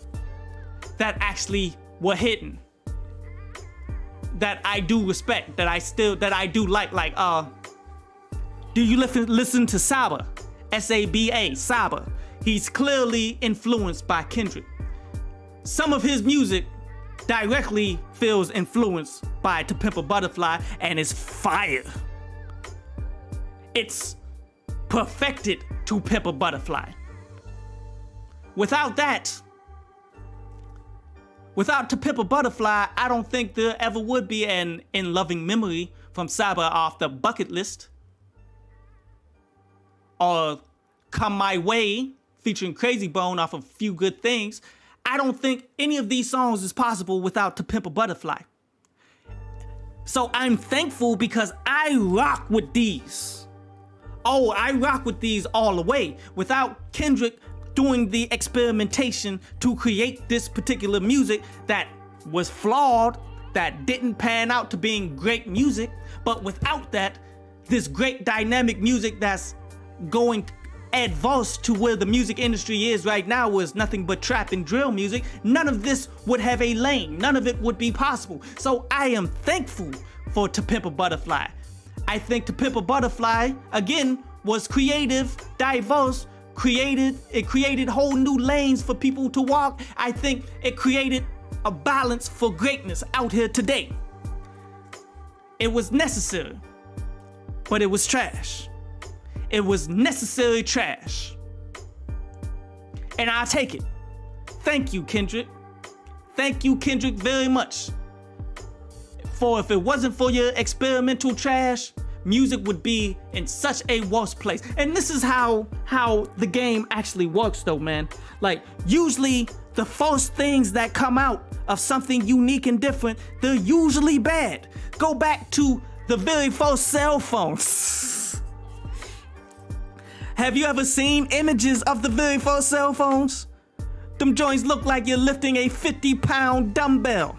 [SPEAKER 1] that actually were hidden, that I do respect, that I do like, do you listen to Saba? S-A-B-A, Saba. He's clearly influenced by Kendrick. Some of his music directly feels influenced by To Pimp a Butterfly and is fire. It's perfected To Pimp a Butterfly. Without To Pimp a Butterfly, I don't think there ever would be an In Loving Memory from Saba off the bucket list. Or Come My Way featuring Crazy Bone off of Few Good Things. I don't think any of these songs is possible without To Pimp a Butterfly. So I'm thankful because I rock with these. Oh, I rock with these all the way. Without Kendrick doing the experimentation to create this particular music that was flawed, that didn't pan out to being great music, but without that, this great dynamic music that's going adverse to where the music industry is right now was nothing but trap and drill music, none of this would have a lane. None of it would be possible. So I am thankful for To Pimp a Butterfly. I think To Pimp a Butterfly, again, was creative, diverse, it created whole new lanes for people to walk. I think it created a balance for greatness out here today. It was necessary, but it was trash. It was necessary trash. And I'll take it. Thank you, Kendrick. Thank you, Kendrick, very much. For if it wasn't for your experimental trash, music would be in such a worse place. And this is how the game actually works though, man. Like, usually the first things that come out of something unique and different, they're usually bad. Go back to the very first cell phones. Have you ever seen images of the very first cell phones? Them joints look like you're lifting a 50-pound dumbbell.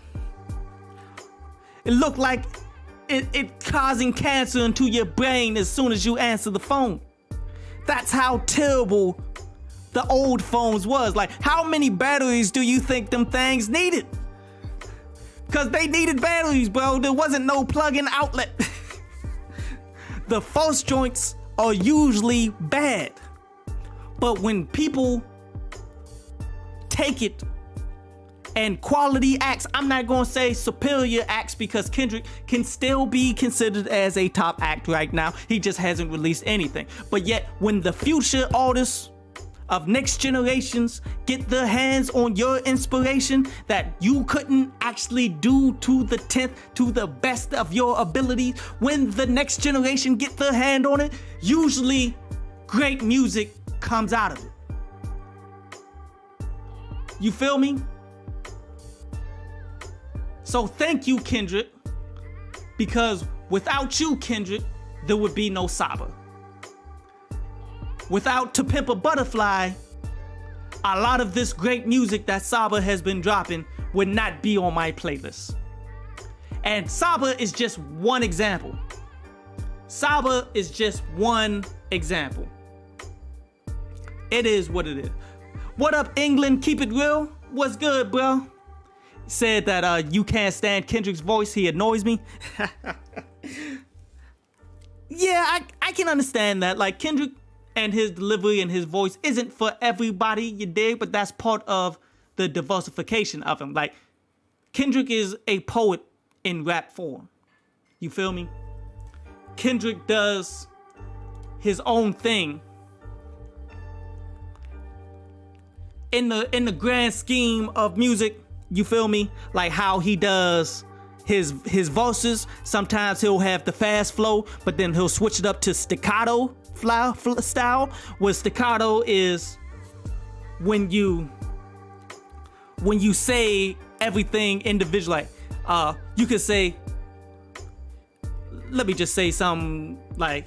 [SPEAKER 1] It looked like it causing cancer into your brain as soon as you answer the phone. That's how terrible the old phones was. Like, how many batteries do you think them things needed? Because they needed batteries, bro. There wasn't no plug-in outlet. The first joints are usually bad. But when people take it and quality acts, I'm not gonna say superior acts because Kendrick can still be considered as a top act right now. He just hasn't released anything. But yet, when the future artists of next generations get their hands on your inspiration that you couldn't actually do to the 10th, to the best of your ability, when the next generation get their hand on it, usually great music comes out of it. You feel me? So thank you, Kendrick, because without you, Kendrick, there would be no Saba. Without To Pimp a Butterfly, a lot of this great music that Saba has been dropping would not be on my playlist. And Saba is just one example. Saba is just one example. It is what it is. What up, England? Keep it real. What's good, bro? Said that you can't stand Kendrick's voice. He annoys me. Yeah, I can understand that. Like, Kendrick and his delivery and his voice isn't for everybody, you dig? But that's part of the diversification of him. Like, Kendrick is a poet in rap form. You feel me? Kendrick does his own thing. In the grand scheme of music, you feel me? Like how he does his verses. Sometimes he'll have the fast flow, but then he'll switch it up to staccato style, where staccato is when you say everything individually. You could say, let me just say something like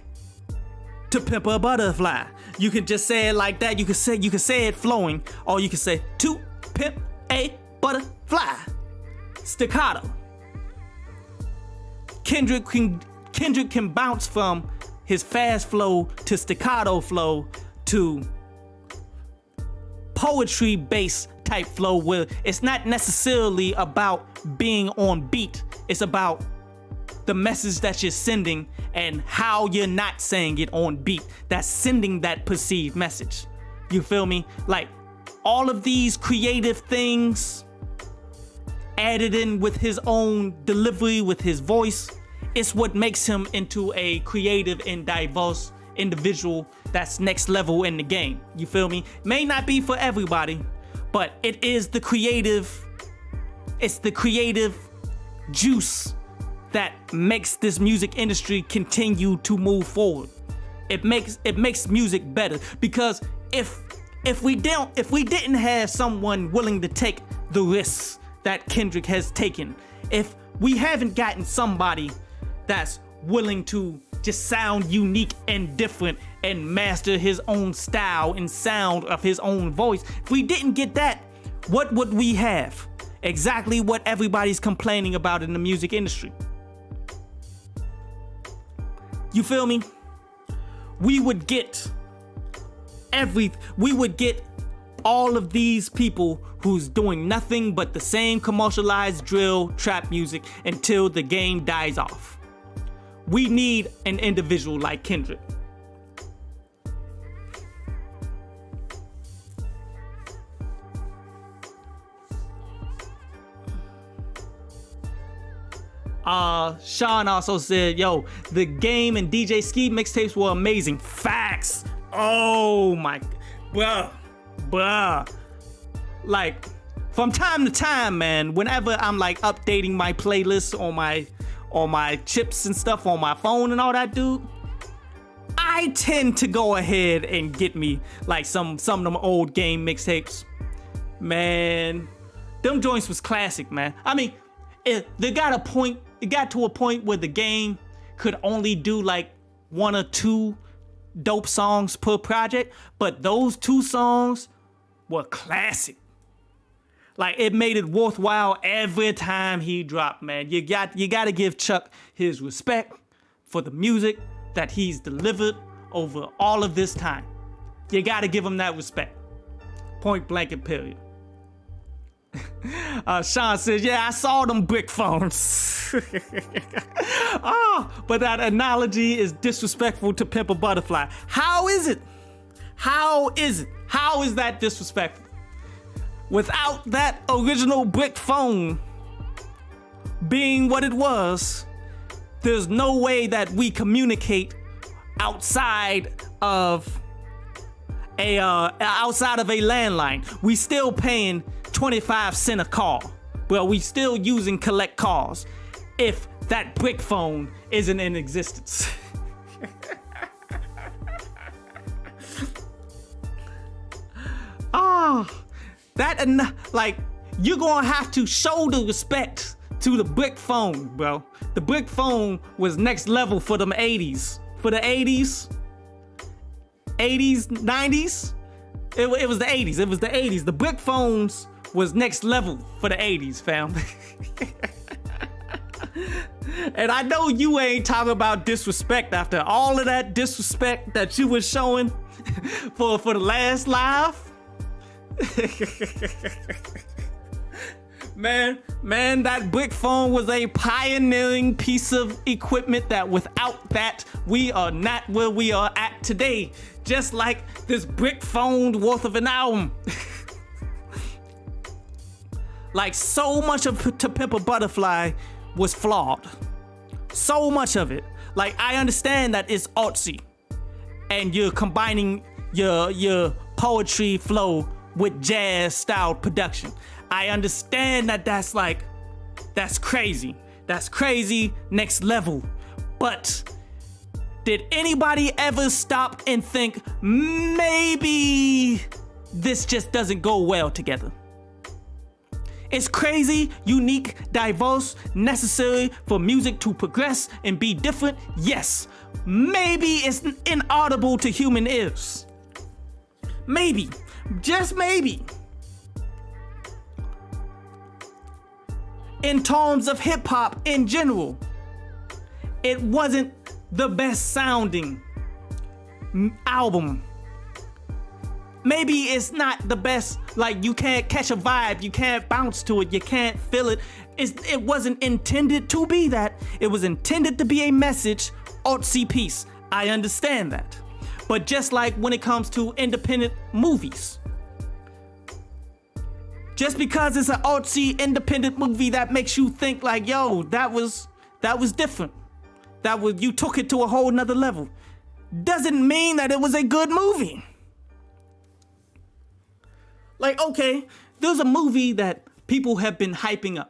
[SPEAKER 1] To Pimp a Butterfly. You can just say it like that. You can say it flowing, or you can say To Pimp a Butterfly. Staccato. Kendrick can bounce from his fast flow to staccato flow to poetry based type flow, where it's not necessarily about being on beat. It's about the message that you're sending and how you're not saying it on beat. That's sending that perceived message. You feel me? Like, all of these creative things added in with his own delivery, with his voice, it's what makes him into a creative and diverse individual that's next level in the game. You feel me? May not be for everybody, but it is the creative, it's the creative juice that makes this music industry continue to move forward. It makes music better, because if we didn't have someone willing to take the risks that Kendrick has taken, if We haven't gotten somebody that's willing to just sound unique and different and master his own style and sound of his own voice. If we didn't get that, what would we have? Exactly what everybody's complaining about in the music industry. You feel me? We would get all of these people who's doing nothing but the same commercialized drill trap music until the game dies off. We need an individual like Kendrick. Sean also said, yo, the Game and DJ Ski mixtapes were amazing. Facts. Oh my, bruh. Like, from time to time, man, whenever I'm like updating my playlist on my chips and stuff on my phone and all that, dude, I tend to go ahead and get me like some of them old Game mixtapes. Man, them joints was classic, man. I mean, it got to a point where the Game could only do like 1 or 2 dope songs per project, but those 2 songs were classic. Like, it made it worthwhile every time he dropped, man. You got to give Chuck his respect for the music that he's delivered over all of this time. You got to give him that respect. Point blank and period. Sean says, yeah, I saw them brick phones. But that analogy is disrespectful to Pimp a Butterfly. How is it? How is that disrespectful? Without that original brick phone being what it was, there's no way that we communicate outside of a landline. We still paying 25 cents a call. Well, we still using collect calls if that brick phone isn't in existence. You're gonna have to show the respect to the brick phone, bro. The brick phone was next level for them 80s. For the 80s, 90s, it was the 80s. It was the 80s. The brick phones was next level for the 80s, fam. And I know you ain't talking about disrespect after all of that disrespect that you was showing for the last live. Man, that brick phone was a pioneering piece of equipment that without that, we are not where we are at today. Just like this brick phone worth of an album. Like, so much of To Pimp a Butterfly was flawed. So much of it. Like, I understand that it's artsy and you're combining your poetry flow with jazz style production. I understand that that's crazy. That's crazy next level. But did anybody ever stop and think maybe this just doesn't go well together? It's crazy, unique, diverse, necessary for music to progress and be different. Yes, maybe it's inaudible to human ears. Maybe, just maybe. In terms of hip hop in general, it wasn't the best sounding album. Maybe it's not the best, like, you can't catch a vibe, you can't bounce to it, you can't feel it. It wasn't intended to be that. It was intended to be a message, artsy piece. I understand that. But just like when it comes to independent movies, just because it's an artsy independent movie that makes you think like, yo, that was different. You took it to a whole nother level. Doesn't mean that it was a good movie. Like, okay, there's a movie that people have been hyping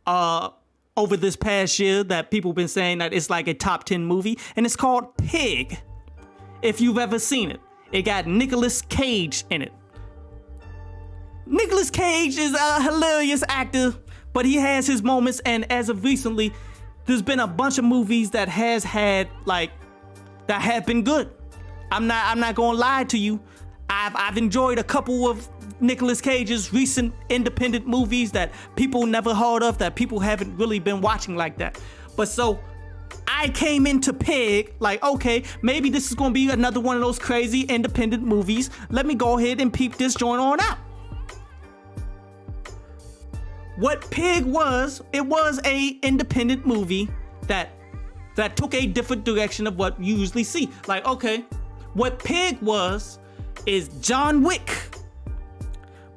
[SPEAKER 1] up over this past year that people have been saying that it's like a top 10 movie, and it's called Pig. If you've ever seen it, it got Nicolas Cage in it. Nicolas Cage is a hilarious actor, but he has his moments, and as of recently, there's been a bunch of movies that has had that have been good. I'm not gonna lie to you. I've enjoyed a couple of Nicolas Cage's recent independent movies that people never heard of, that people haven't really been watching like that. But so I came into Pig like, okay, maybe this is gonna be another one of those crazy independent movies. Let me go ahead and peep this joint on out. What Pig was, it was a independent movie that took a different direction of what you usually see. Like, okay, what Pig was is John Wick,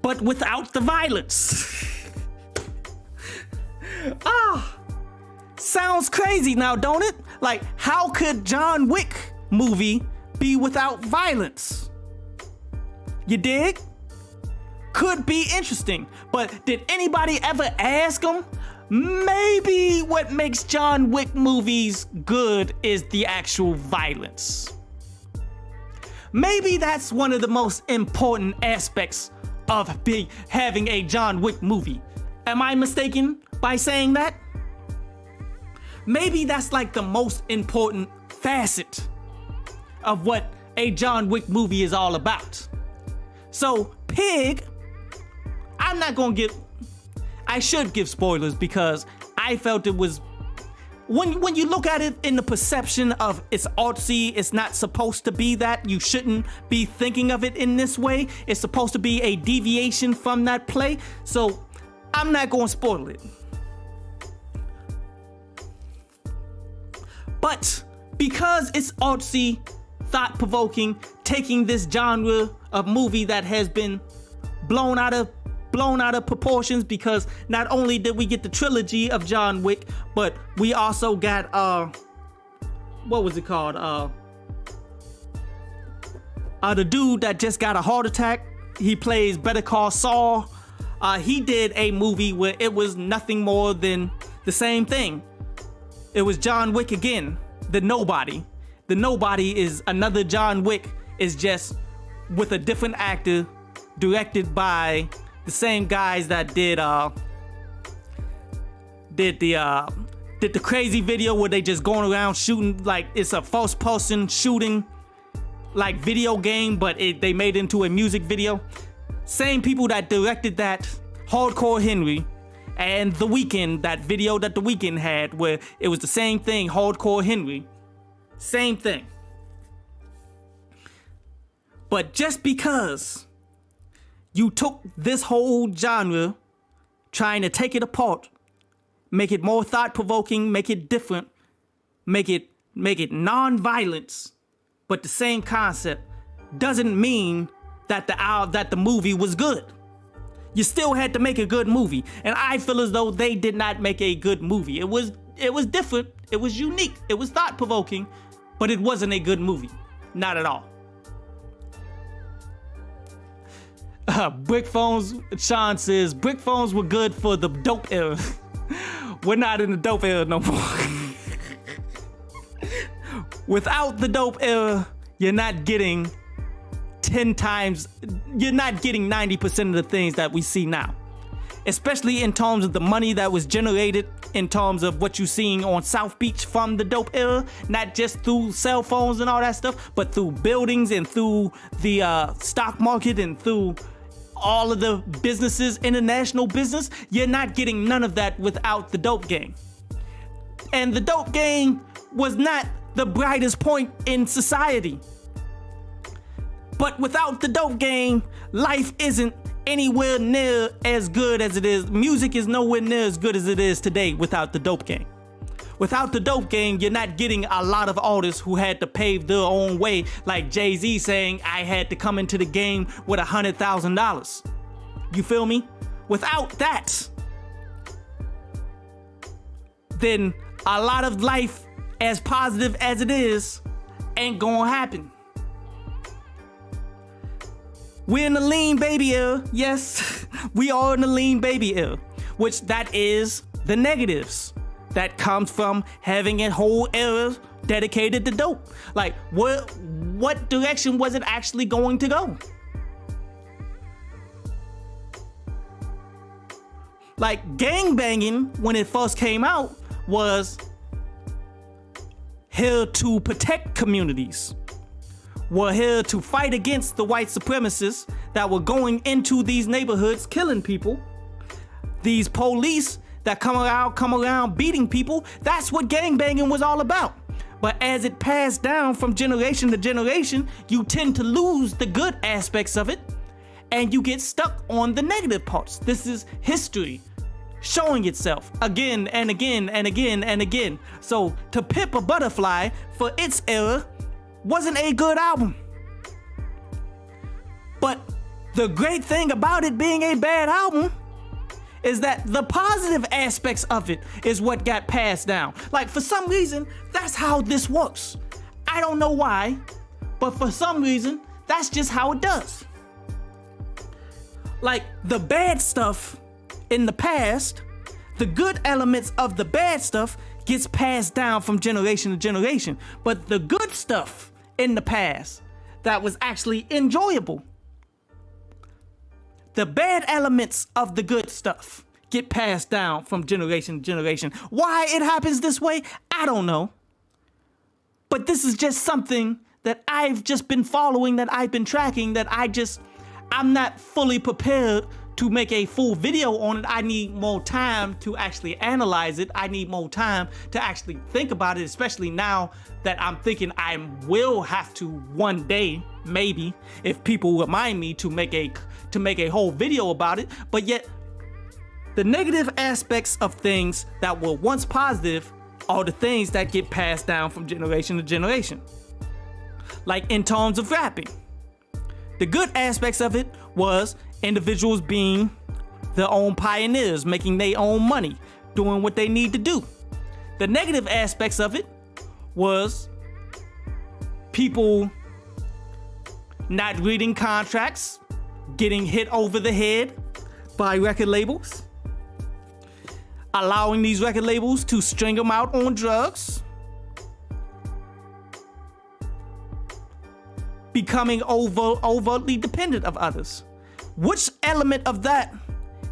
[SPEAKER 1] but without the violence. Sounds crazy now, don't it? Like, how could John Wick movie be without violence? You dig? Could be interesting, but did anybody ever ask him? Maybe what makes John Wick movies good is the actual violence. Maybe that's one of the most important aspects of having a John Wick movie. Am I mistaken by saying that? Maybe that's like the most important facet of what a John Wick movie is all about. So, Pig, I should give spoilers because I felt it was, when you look at it in the perception of it's artsy, it's not supposed to be that. You shouldn't be thinking of it in this way. It's supposed to be a deviation from that play. So I'm not going to spoil it. But because it's artsy, thought-provoking, taking this genre of movie that has been blown out of proportions, because not only did we get the trilogy of John Wick, but we also got what was it called? The dude that just got a heart attack. He plays Better Call Saul. He did a movie where it was nothing more than the same thing. It was John Wick again. The Nobody. The Nobody is another John Wick. Is just with a different actor, directed by the same guys that did the crazy video where they just going around shooting, like it's a first person shooting like video game, but they made it into a music video. Same people that directed that Hardcore Henry and The Weeknd, that video that The Weeknd had where it was the same thing, Hardcore Henry. Same thing. But just because you took this whole genre, trying to take it apart, make it more thought-provoking, make it different, make it non-violence, but the same concept, doesn't mean that the movie was good. You still had to make a good movie, and I feel as though they did not make a good movie. It was different, it was unique, it was thought-provoking, but it wasn't a good movie, not at all. Brick phones, Sean says, brick phones were good for the dope era. We're not in the dope era no more. Without the dope era, you're not getting 10 times, you're not getting 90% of the things that we see now. Especially in terms of the money that was generated, in terms of what you're seeing on South Beach from the dope era, not just through cell phones and all that stuff, but through buildings and through the stock market and through all of the businesses, international business. You're not getting none of that without the dope game. And the dope game was not the brightest point in society. But without the dope game, life isn't anywhere near as good as it is. Music is nowhere near as good as it is today without the dope game. Without the dope game, you're not getting a lot of artists who had to pave their own way, like Jay-Z saying, I had to come into the game with $100,000. You feel me? Without that, then a lot of life, as positive as it is, ain't gonna happen. We're in the lean baby era. Yes, we are in the lean baby era, which that is the negatives that comes from having a whole era dedicated to dope. Like, what direction was it actually going to go? Like, gangbanging, when it first came out, was here to protect communities. Were here to fight against the white supremacists that were going into these neighborhoods, killing people. These police that come around beating people. That's what gangbanging was all about. But as it passed down from generation to generation, you tend to lose the good aspects of it, and you get stuck on the negative parts. This is history showing itself again and again and again and again. So To Pimp a Butterfly, for its era, wasn't a good album. But the great thing about it being a bad album is that the positive aspects of it is what got passed down. Like, for some reason, that's how this works. I don't know why, but for some reason, that's just how it does. Like, the bad stuff in the past, the good elements of the bad stuff gets passed down from generation to generation. But the good stuff in the past that was actually enjoyable, the bad elements of the good stuff get passed down from generation to generation. Why it happens this way, I don't know. But this is just something that I've just been following, that I've been tracking, that I'm not fully prepared to make a full video on it. I need more time to actually analyze it. I need more time to actually think about it, especially now that I'm thinking I will have to one day, maybe, if people remind me to make a whole video about it. But yet, the negative aspects of things that were once positive are the things that get passed down from generation to generation. Like in terms of rapping, the good aspects of it was individuals being their own pioneers, making their own money, doing what they need to do. The negative aspects of it was people not reading contracts, getting hit over the head by record labels, allowing these record labels to string them out on drugs, becoming overtly dependent of others. Which element of that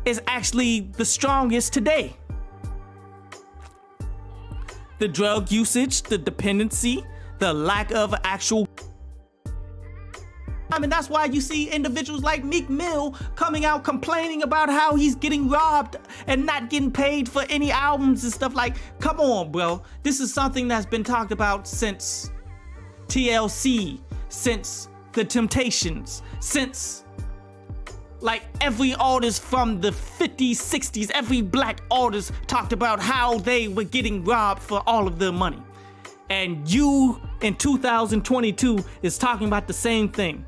[SPEAKER 1] is actually the strongest today? The drug usage, the dependency, the lack of actual. I mean, that's why you see individuals like Meek Mill coming out complaining about how he's getting robbed and not getting paid for any albums and stuff. Like, come on, bro. This is something that's been talked about since TLC, since The Temptations, since like every artist from the 50s, 60s, every black artist talked about how they were getting robbed for all of their money. And you in 2022 is talking about the same thing.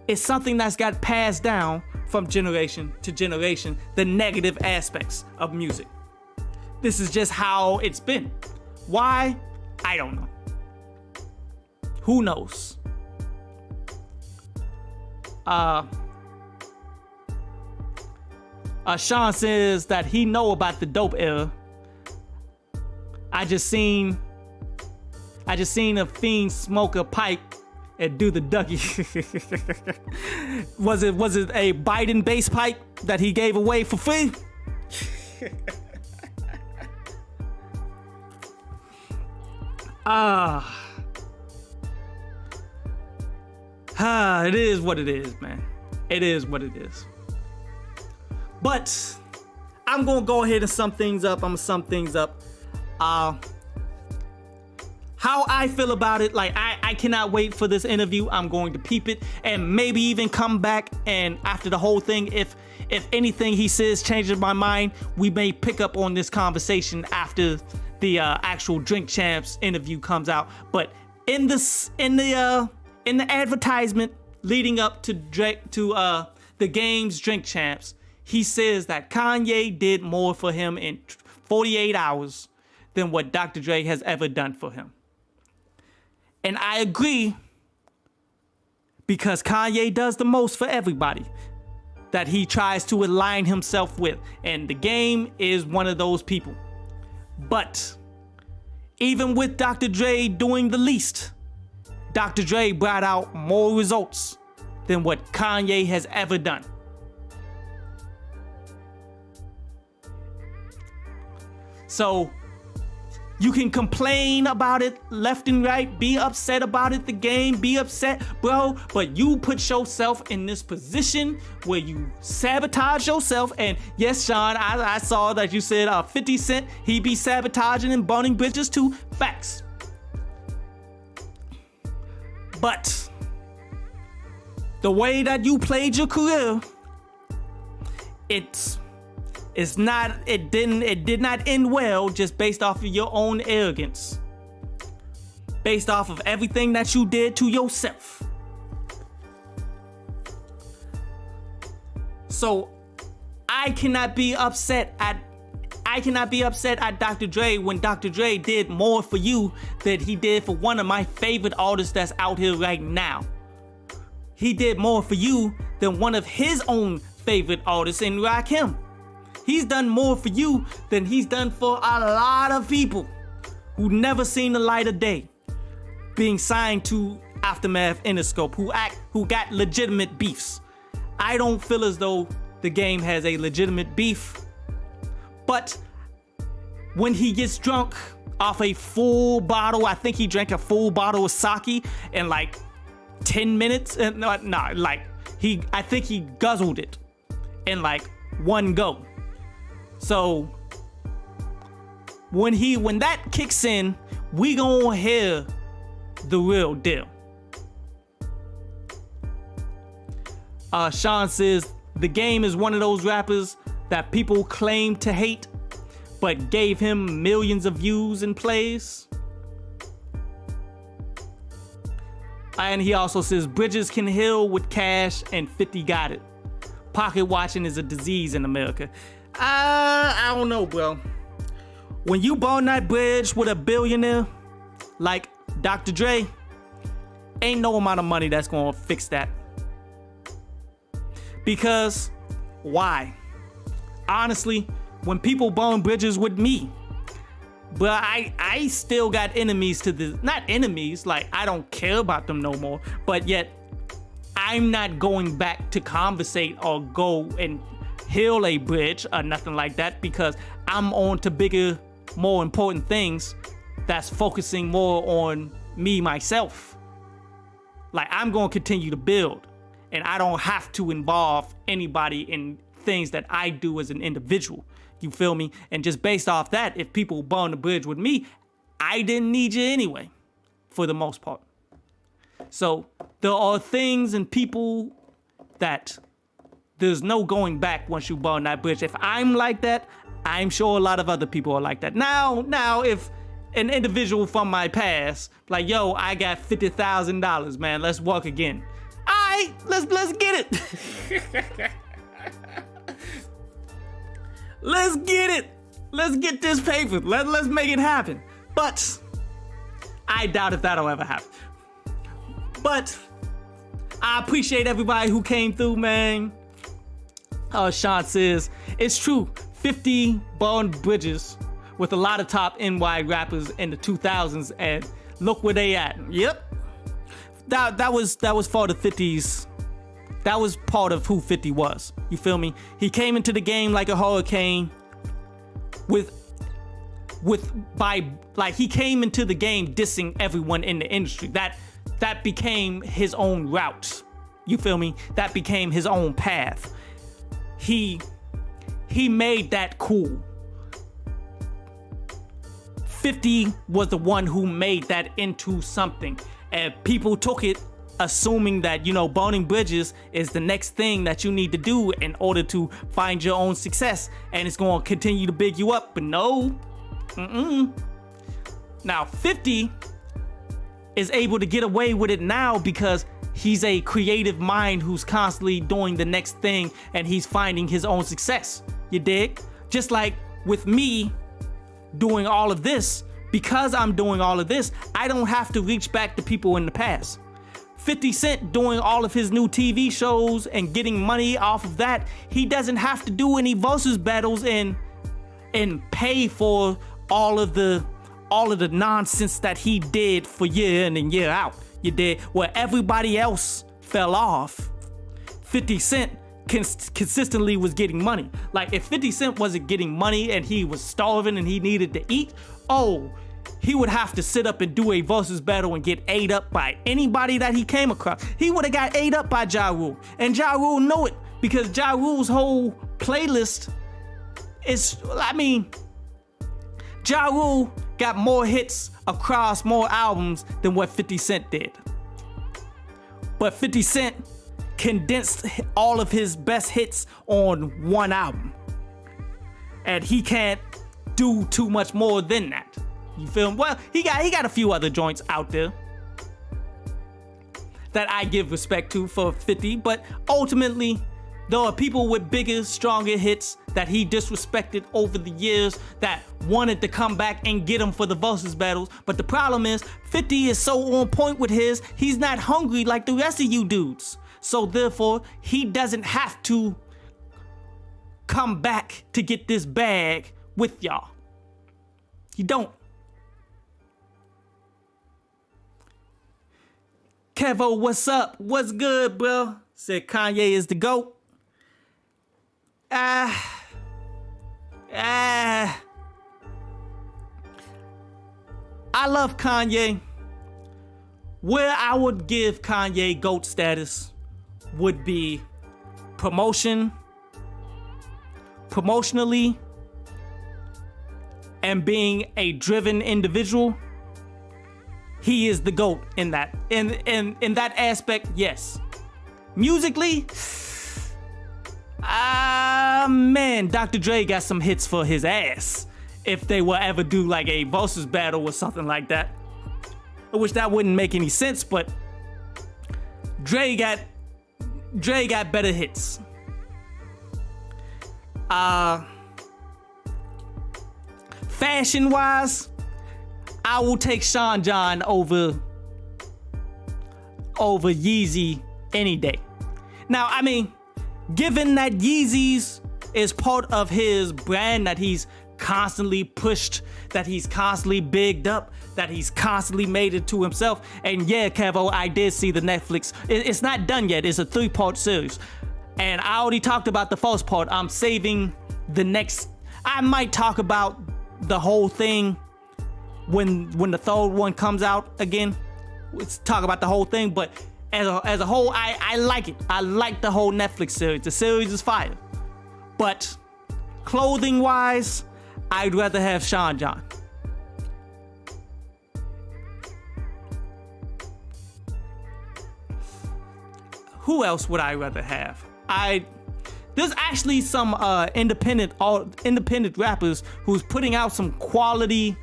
[SPEAKER 1] It's something that's got passed down from generation to generation, the negative aspects of music. This is just how it's been. Why? I don't know. Who knows? Sean says that he know about the dope era. I just seen a fiend smoke a pipe and do the ducky. Was it a Biden bass pipe that he gave away for free? It is what it is, man. It is what it is. But I'm gonna go ahead and sum things up. How I feel about it, like I cannot wait for this interview. I'm going to peep it and maybe even come back, and after the whole thing, if anything he says changes my mind, we may pick up on this conversation after the actual Drink Champs interview comes out. But in the advertisement leading up to the game's Drink Champs, he says that Kanye did more for him in 48 hours than what Dr. Dre has ever done for him. And I agree, because Kanye does the most for everybody that he tries to align himself with. And the game is one of those people. But even with Dr. Dre doing the least, Dr. Dre brought out more results than what Kanye has ever done. So you can complain about it left and right, be upset about it, the game, be upset, bro, but you put yourself in this position where you sabotage yourself. And yes, Sean, I saw that you said 50 Cent, he be sabotaging and burning bridges too. Facts. But the way that you played your career, it did not end well, just based off of your own arrogance, based off of everything that you did to yourself. So I cannot be upset at Dr. Dre when Dr. Dre did more for you than he did for one of my favorite artists that's out here right now. He did more for you than one of his own favorite artists in Rakim. He's done more for you than he's done for a lot of people who never seen the light of day, being signed to Aftermath, Interscope, who got legitimate beefs. I don't feel as though the game has a legitimate beef, but when he gets drunk off a full bottle, I think he drank a full bottle of sake in like 10 minutes, and I think he guzzled it in like one go. So when that kicks in, we gonna hear the real deal. Sean says the game is one of those rappers that people claim to hate, but gave him millions of views and plays. And he also says bridges can heal with cash and 50 got it. Pocket watching is a disease in America. I don't know, bro. When you burn that bridge with a billionaire like Dr. Dre, ain't no amount of money that's gonna fix that. Because why? Honestly, when people burn bridges with me, but I still got enemies to this. Not enemies, like I don't care about them no more, but yet I'm not going back to conversate or go and heal a bridge or nothing like that, because I'm on to bigger, more important things that's focusing more on me, myself. Like I'm gonna continue to build, and I don't have to involve anybody in things that I do as an individual. You feel me? And just based off that, if people burn the bridge with me, I didn't need you anyway, for the most part. So there are things and people that there's no going back once you burn that bridge. If I'm like that, I'm sure a lot of other people are like that. Now, if an individual from my past, like, yo, I got $50,000, man, let's work again. All right, let's get it. Let's get it. Let's get this paper. Let's make it happen. But I doubt if that'll ever happen. But I appreciate everybody who came through, man. Sean says, it's true, 50 burned bridges with a lot of top NY rappers in the 2000s, and look where they at. Yep. That was for the 50s. That was part of who 50 was. You feel me? He came into the game like a hurricane he came into the game dissing everyone in the industry. That became his own route. You feel me? That became his own path. He made that cool. 50 was the one who made that into something, and people took it assuming that, burning bridges is the next thing that you need to do in order to find your own success, and it's going to continue to big you up. But no. Now 50 is able to get away with it now because he's a creative mind who's constantly doing the next thing, and he's finding his own success. You dig? Just like with me doing all of this, because I'm doing all of this, I don't have to reach back to people in the past. 50 Cent doing all of his new TV shows and getting money off of that, he doesn't have to do any versus battles and pay for all of the nonsense that he did for year in and year out. You did. Where everybody else fell off, 50 Cent consistently was getting money. Like if 50 Cent wasn't getting money and he was starving and he needed to eat, he would have to sit up and do a versus battle and get ate up by anybody that he came across. He would have got ate up by Ja Rule. And Ja Rule know it because Ja Rule's whole playlist Ja Rule got more hits across more albums than what 50 Cent did. But 50 Cent condensed all of his best hits on one album. And he can't do too much more than that. You feel me? Well, he got a few other joints out there that I give respect to for 50, but ultimately, there are people with bigger, stronger hits that he disrespected over the years that wanted to come back and get him for the versus battles. But the problem is, 50 is so on point with he's not hungry like the rest of you dudes. So therefore, he doesn't have to come back to get this bag with y'all. He don't. Kevo, what's up? What's good, bro? Said Kanye is the GOAT. I love Kanye. Where I would give Kanye GOAT status would be promotionally, and being a driven individual. He is the GOAT in that. In that aspect, yes. Musically, man, Dr. Dre got some hits for his ass. If they will ever do like a versus battle or something like that. I wish that wouldn't make any sense, but Dre got better hits. Fashion wise, I will take Sean John over Yeezy any day. Now, I mean, given that Yeezys is part of his brand that he's constantly pushed, that he's constantly bigged up, that he's constantly made it to himself. And yeah, Kevo, I did see the Netflix. It's not done yet. It's a 3-part series. And I already talked about the first part. I'm saving the next. I might talk about the whole thing when the third one comes out again. Let's talk about the whole thing. But as a whole, I like it. I like the whole Netflix series. The series is fire. But clothing wise, I'd rather have Sean John. Who else would I rather have? There's actually some independent rappers who's putting out some quality.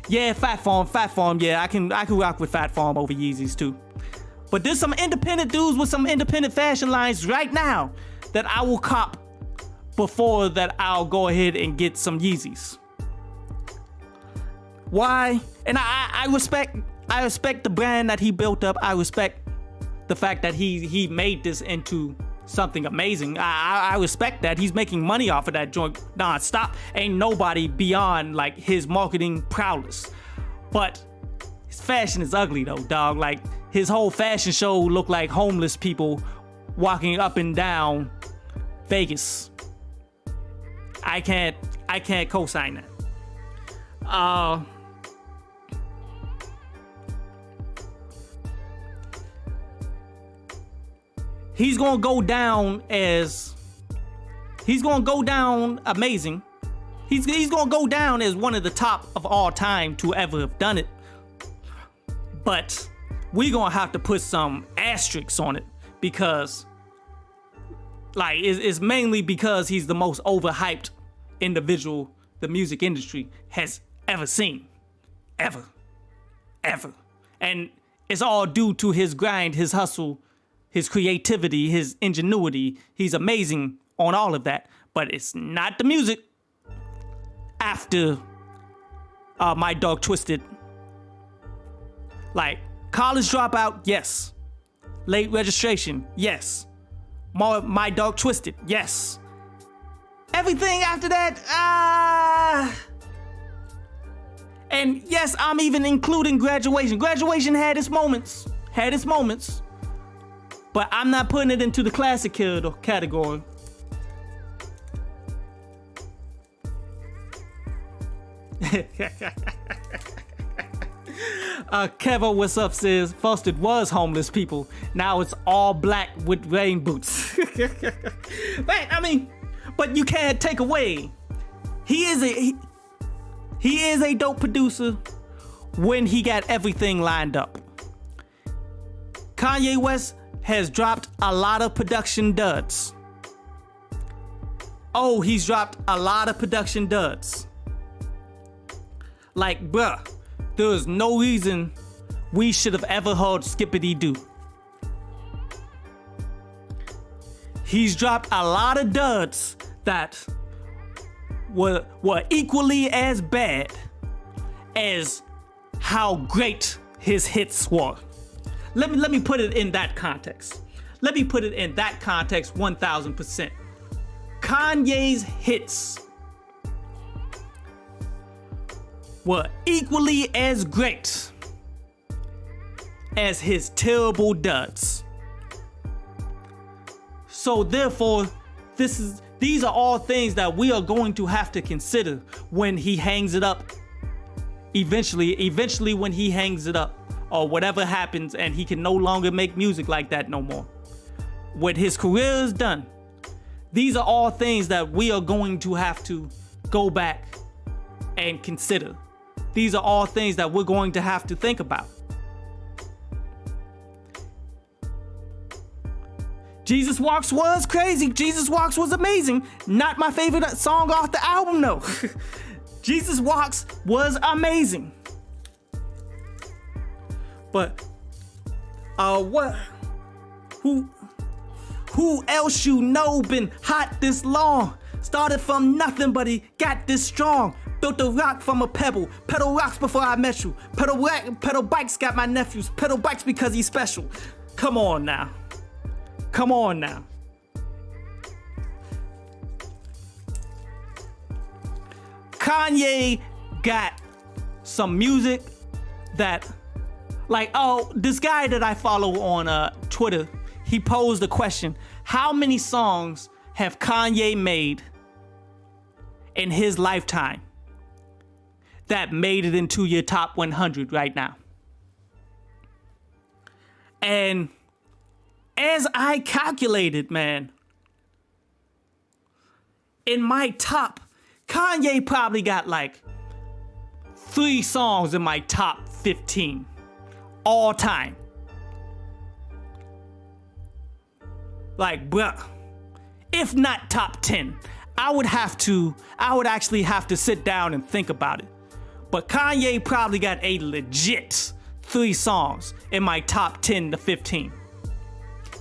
[SPEAKER 1] Yeah, Fat Farm. Yeah, I can rock with Fat Farm over Yeezys too. But there's some independent dudes with some independent fashion lines right now that I will cop before that I'll go ahead and get some Yeezys. Why? And I respect the brand that he built up. I respect the fact that he made this into something amazing. I respect that. He's making money off of that joint non-stop. Ain't nobody beyond like his marketing prowess. But his fashion is ugly though, dog. Like his whole fashion show looked like homeless people walking up and down Vegas. I can't co-sign that. He's gonna go down amazing. He's gonna go down as one of the top of all time to ever have done it. But we're gonna have to put some asterisks on it because, like, it's mainly because he's the most overhyped individual the music industry has ever seen. Ever. And it's all due to his grind, his hustle, his creativity, his ingenuity. He's amazing on all of that, but it's not the music. After My Dog Twisted, like College Dropout, yes. Late Registration, yes. My Dog Twisted, yes. Everything after that, and yes, I'm even including Graduation. Graduation had its moments. but I'm not putting it into the classic category. Kevo, what's up, says first it was homeless people, now it's all black with rain boots. But I mean, but you can't take away he is a dope producer when he got everything lined up. Kanye West has dropped a lot of production duds. Oh, he's dropped a lot of production duds. Like, bruh, there is no reason we should have ever heard Skippity Doo. He's dropped a lot of duds that were equally as bad as how great his hits were. Let me put it in that context. 1000%. Kanye's hits were equally as great as his terrible duds. So therefore, these are all things that we are going to have to consider when he hangs it up. Eventually when he hangs it up, or whatever happens and he can no longer make music like that no more. When his career is done, these are all things that we are going to have to go back and consider. These are all things that we're going to have to think about. Jesus Walks was crazy. Jesus Walks was amazing. Not my favorite song off the album, though. Jesus Walks was amazing. But, what? Who else you know been hot this long? Started from nothing, but he got this strong. Built a rock from a pebble. Pedal rocks before I met you. Pedal bikes got my nephews. Pedal bikes because he's special. Come on now. Kanye got some music that, like, oh, this guy that I follow on Twitter, he posed a question. How many songs have Kanye made in his lifetime that made it into your top 100 right now? And as I calculated, man, in my top, Kanye probably got like 3 songs in my top 15 all time. Like, bruh, if not top 10, I would actually have to sit down and think about it. But Kanye probably got a legit 3 songs in my top 10 to 15.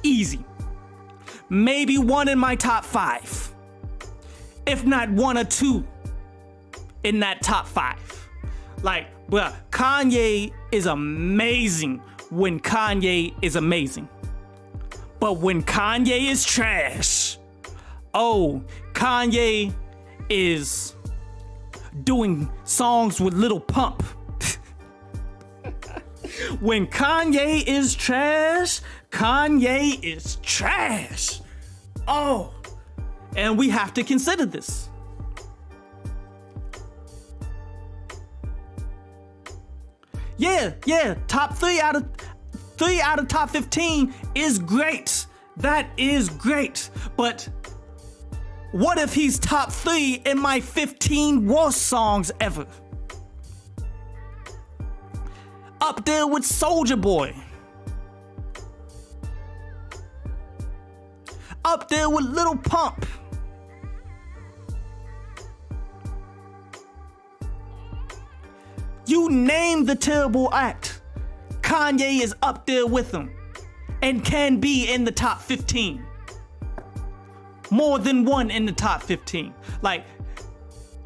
[SPEAKER 1] Easy. Maybe 1 in my top 5. If not 1 or 2 in that top 5. Like, bruh, Kanye is amazing when Kanye is amazing. But when Kanye is trash, oh, Kanye is doing songs with Lil Pump. When Kanye is trash, Kanye is trash. Oh, and we have to consider this. Yeah, top 3 out of top 15 is great. That is great. But what if he's top 3 in my 15 worst songs ever? Up there with Soulja Boy. Up there with Lil Pump. You name the terrible act, Kanye is up there with them and can be in the top 15. More than 1 in the top 15. Like,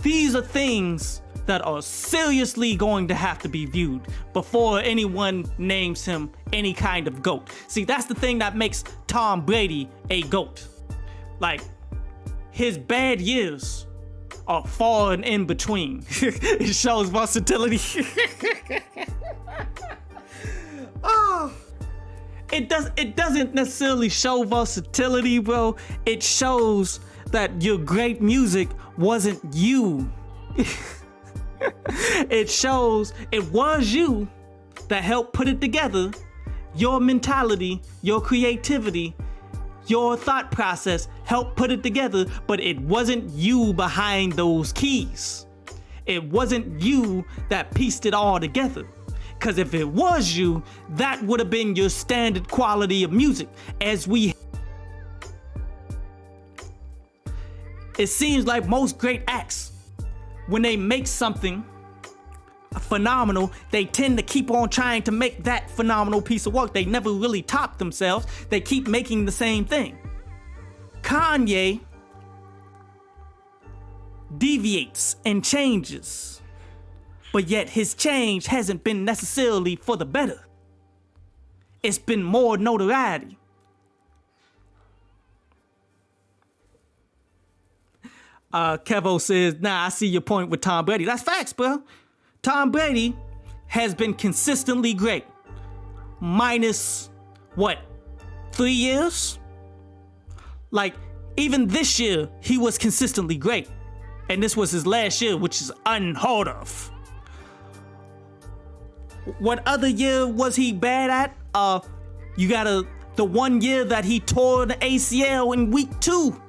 [SPEAKER 1] these are things that are seriously going to have to be viewed before anyone names him any kind of GOAT. See, that's the thing that makes Tom Brady a GOAT. Like, his bad years are far and in between. It shows versatility. Oh. it doesn't necessarily show versatility, bro. It shows that your great music wasn't you. It shows it was you that helped put it together. Your mentality, your creativity, your thought process helped put it together, but it wasn't you behind those keys. It wasn't you that pieced it all together. Because if it was you, that would have been your standard quality of music. It seems like most great acts, when they make something phenomenal, they tend to keep on trying to make that phenomenal piece of work. They never really top themselves. They keep making the same thing. Kanye deviates and changes, but yet his change hasn't been necessarily for the better. It's been more notoriety. Kevo says, nah, I see your point with Tom Brady. That's facts, bro. Tom Brady has been consistently great. Minus, 3 years? Like, even this year, he was consistently great. And this was his last year, which is unheard of. What other year was he bad at? You got the 1 year that he tore the ACL in week 2.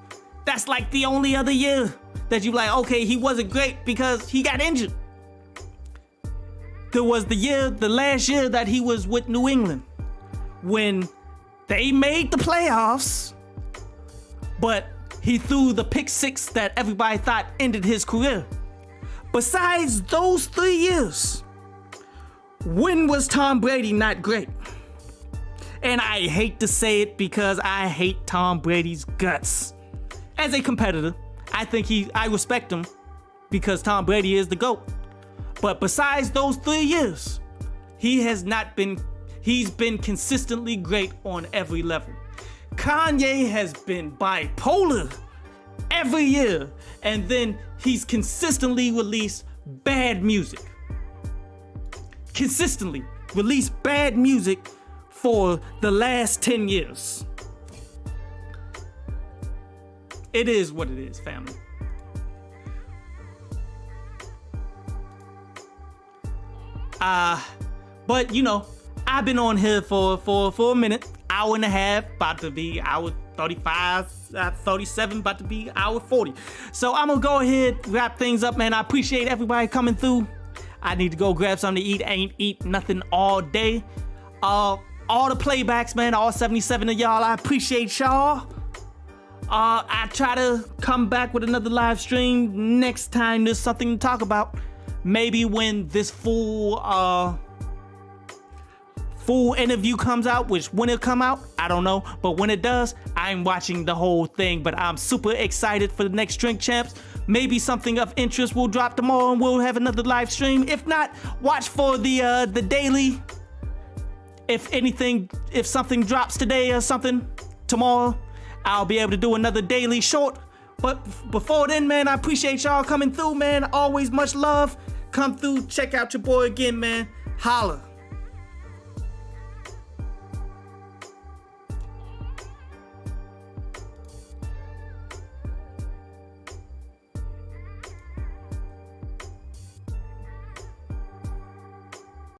[SPEAKER 1] That's like the only other year that you like, okay, he wasn't great because he got injured. There was the last year that he was with New England when they made the playoffs, but he threw the pick 6 that everybody thought ended his career. Besides those 3 years, when was Tom Brady not great? And I hate to say it because I hate Tom Brady's guts. As a competitor, I respect him because Tom Brady is the GOAT. But besides those 3 years, he's been consistently great on every level. Kanye has been bipolar every year, and then he's consistently released bad music. Consistently released bad music for the last 10 years. It is what it is, family. But you know, I've been on here for a minute, hour and a half, about to be hour 35, 37, about to be hour 40. So I'm gonna go ahead, wrap things up, man. I appreciate everybody coming through. I need to go grab something to eat. I ain't eat nothing all day. All the playbacks, man, all 77 of y'all, I appreciate y'all. I try to come back with another live stream next time there's something to talk about. Maybe when this full interview comes out, which when it come out, I don't know. But when it does, I'm watching the whole thing. But I'm super excited for the next Drink Champs. Maybe something of interest will drop tomorrow and we'll have another live stream. If not, watch for the daily. If something drops today or something tomorrow, I'll be able to do another daily short. But before then, man, I appreciate y'all coming through, man. Always much love. Come through, check out your boy again, man. Holla.